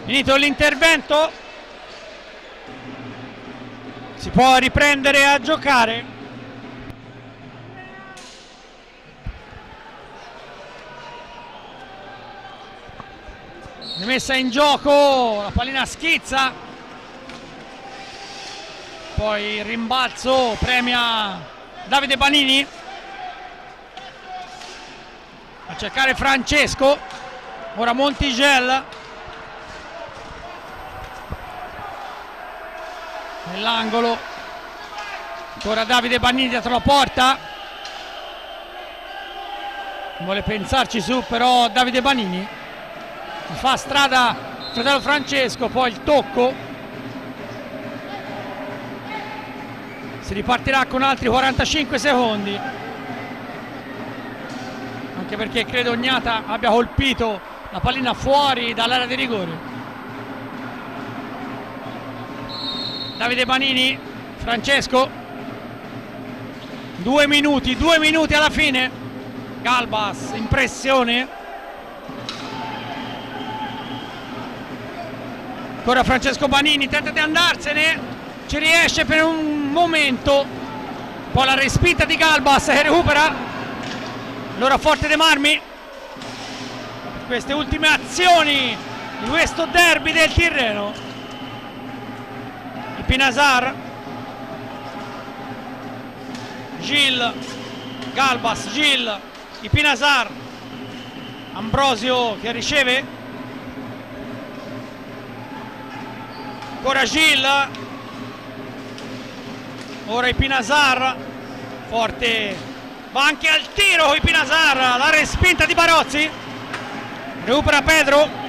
Finito l'intervento, si può riprendere a giocare. Messa in gioco, la pallina schizza, poi il rimbalzo premia Davide Banini. A cercare Francesco, ora Montigello. Nell'angolo, ancora Davide Banini dietro la porta, vuole pensarci su però Davide Banini, fa strada fratello Francesco, poi il tocco, si ripartirà con altri 45 secondi, anche perché credo Ognata abbia colpito la pallina fuori dall'area di rigore. Davide Banini, Francesco, 2 minuti alla fine. Galbas in pressione, ancora Francesco Banini, tenta di andarsene, ci riesce per un momento, poi la respinta di Galbas che recupera allora Forte dei Marmi. Queste ultime azioni di questo derby del Tirreno. Pinasar, Gil, Galbas, Gil, Pinasar, Ambrosio che riceve, ancora Gil, ora Pinasar, Forte va anche al tiro con Pinasar, la respinta di Barozzi, recupera Pedro.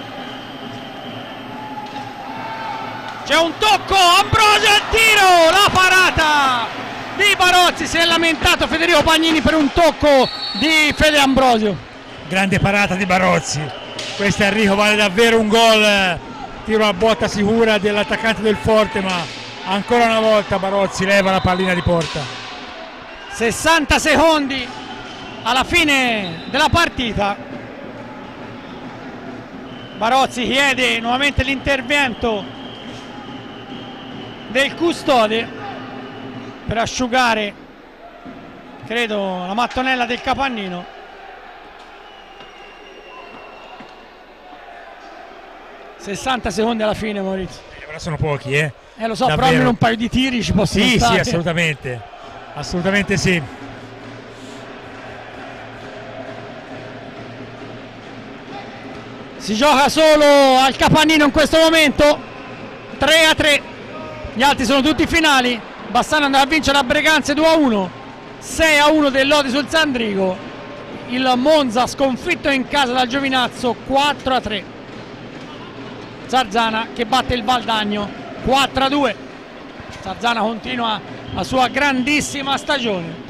C'è un tocco, Ambrosio al tiro, la parata di Barozzi, si è lamentato Federico Pagnini per un tocco di Fede Ambrosio. Grande parata di Barozzi, questo Enrico vale davvero un gol, tiro a botta sicura dell'attaccante del Forte, ma ancora una volta Barozzi leva la pallina di porta. 60 secondi alla fine della partita, Barozzi chiede nuovamente l'intervento del custode per asciugare, credo, la mattonella del capannino. ...60 secondi alla fine, Maurizio. Però sono pochi, lo so, davvero. però almeno un paio di tiri ci possono stare. Sì, assolutamente. Assolutamente sì. Si gioca solo al capannino in questo momento, 3-3. Gli altri sono tutti finali. Bassano andrà a vincere a Breganze 2-1, 6-1 del Lodi sul Sandrigo. Il Monza sconfitto in casa dal Giovinazzo 4-3. Sarzana che batte il Valdagno 4-2. Sarzana continua la sua grandissima stagione.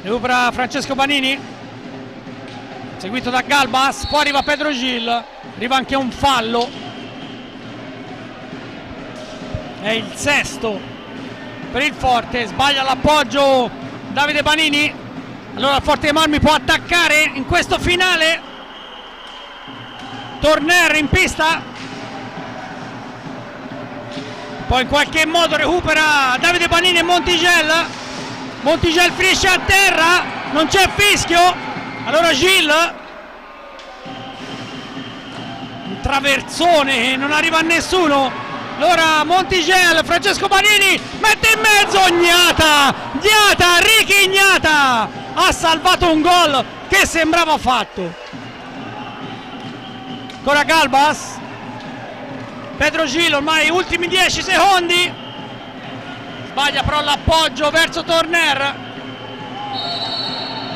Recupera Francesco Banini, seguito da Galbas, poi arriva Pedro Gil, arriva anche un fallo, è il sesto per il Forte, sbaglia l'appoggio Davide Banini, Allora il Forte dei Marmi può attaccare in questo finale. Torner in pista, poi in qualche modo recupera Davide Panini e Montigel finisce a terra, non c'è fischio. Allora Gilles, un traversone che non arriva a nessuno. Allora Montigel, Francesco Panini mette in mezzo, Ricky Gnata ha salvato un gol che sembrava fatto. Ancora Galbas, Pedro Gil, ormai ultimi 10 secondi, sbaglia però l'appoggio verso Torner.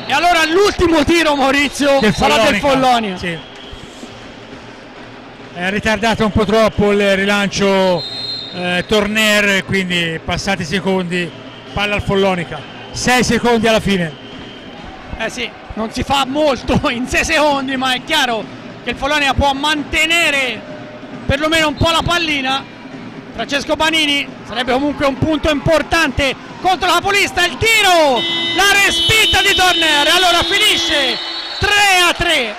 E allora l'ultimo tiro, Maurizio, sarà del Follonia. Sì. È ritardato un po' troppo il rilancio Torner, quindi passati secondi, palla al Follonica, 6 secondi alla fine. Sì, non si fa molto in 6 secondi, ma è chiaro che il Follonia può mantenere perlomeno un po' la pallina. Francesco Panini, sarebbe comunque un punto importante contro la capolista. Il tiro, la respinta di Torner, allora finisce 3-3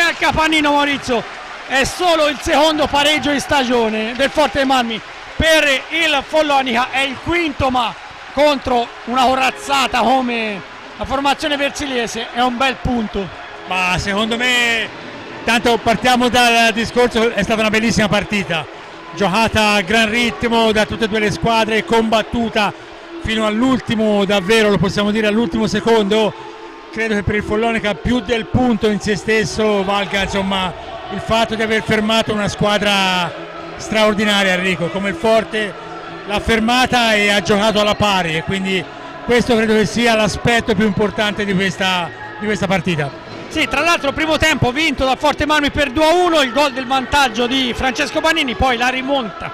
al Capannino, Maurizio. È solo il secondo pareggio di stagione del Forte dei Marmi per il Follonia, è il quinto, ma contro una corazzata come la formazione versiliese è un bel punto. Ma secondo me, tanto partiamo dal discorso, è stata una bellissima partita, giocata a gran ritmo da tutte e due le squadre, combattuta fino all'ultimo, davvero lo possiamo dire, all'ultimo secondo. Credo che per il Follonica più del punto in se stesso valga, insomma, il fatto di aver fermato una squadra straordinaria, Enrico, come il Forte l'ha fermata e ha giocato alla pari, e quindi questo credo che sia l'aspetto più importante di questa partita. Sì, tra l'altro primo tempo vinto da Forte Marmi per 2-1, il gol del vantaggio di Francesco Panini, poi la rimonta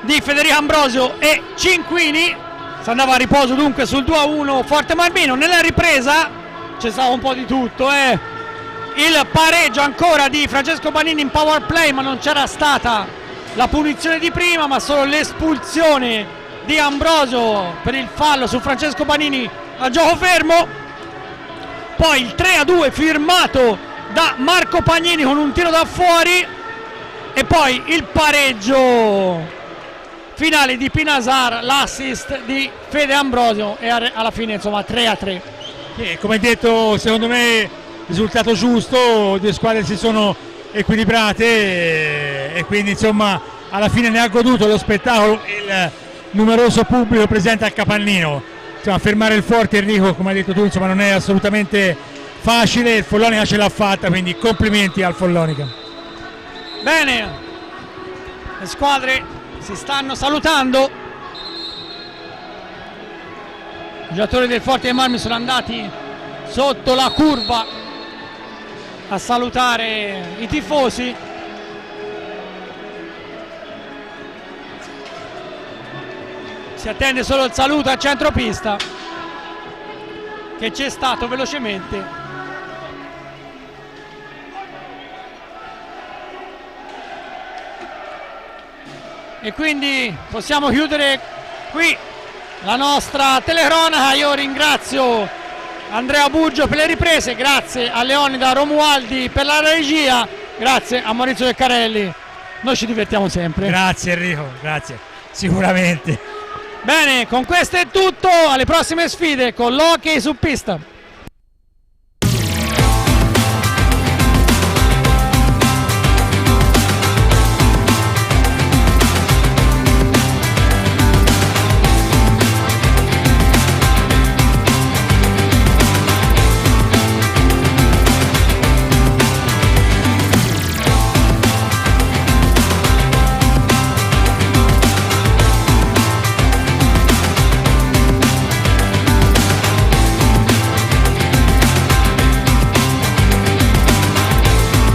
di Federico Ambrosio e Cinquini, si andava a riposo dunque sul 2-1 Forte Marmino. Nella ripresa c'è stato un po' di tutto, il pareggio ancora di Francesco Panini in power play, ma non c'era stata la punizione di prima, ma solo l'espulsione di Ambrosio per il fallo su Francesco Panini a gioco fermo. Poi il 3-2 firmato da Marco Pagnini con un tiro da fuori, e poi il pareggio finale di Pinasar, l'assist di Fede Ambrosio, e alla fine insomma 3-3. Come detto, secondo me risultato giusto, due squadre si sono equilibrate e quindi insomma alla fine ne ha goduto lo spettacolo il numeroso pubblico presente al Capannino. Insomma, fermare il Forte, Enrico, come hai detto tu, insomma, non è assolutamente facile, il Follonica ce l'ha fatta, quindi complimenti al Follonica. Bene, le squadre si stanno salutando, i giocatori del Forte dei Marmi sono andati sotto la curva a salutare i tifosi. Si attende solo il saluto al centropista, che c'è stato velocemente. E quindi possiamo chiudere qui la nostra telecronaca. Io ringrazio Andrea Burgio per le riprese, grazie a Leonida Romualdi per la regia, grazie a Maurizio Ceccarelli. Noi ci divertiamo sempre. Grazie Enrico, grazie, sicuramente. Bene, con questo è tutto, alle prossime sfide con l'hockey su pista.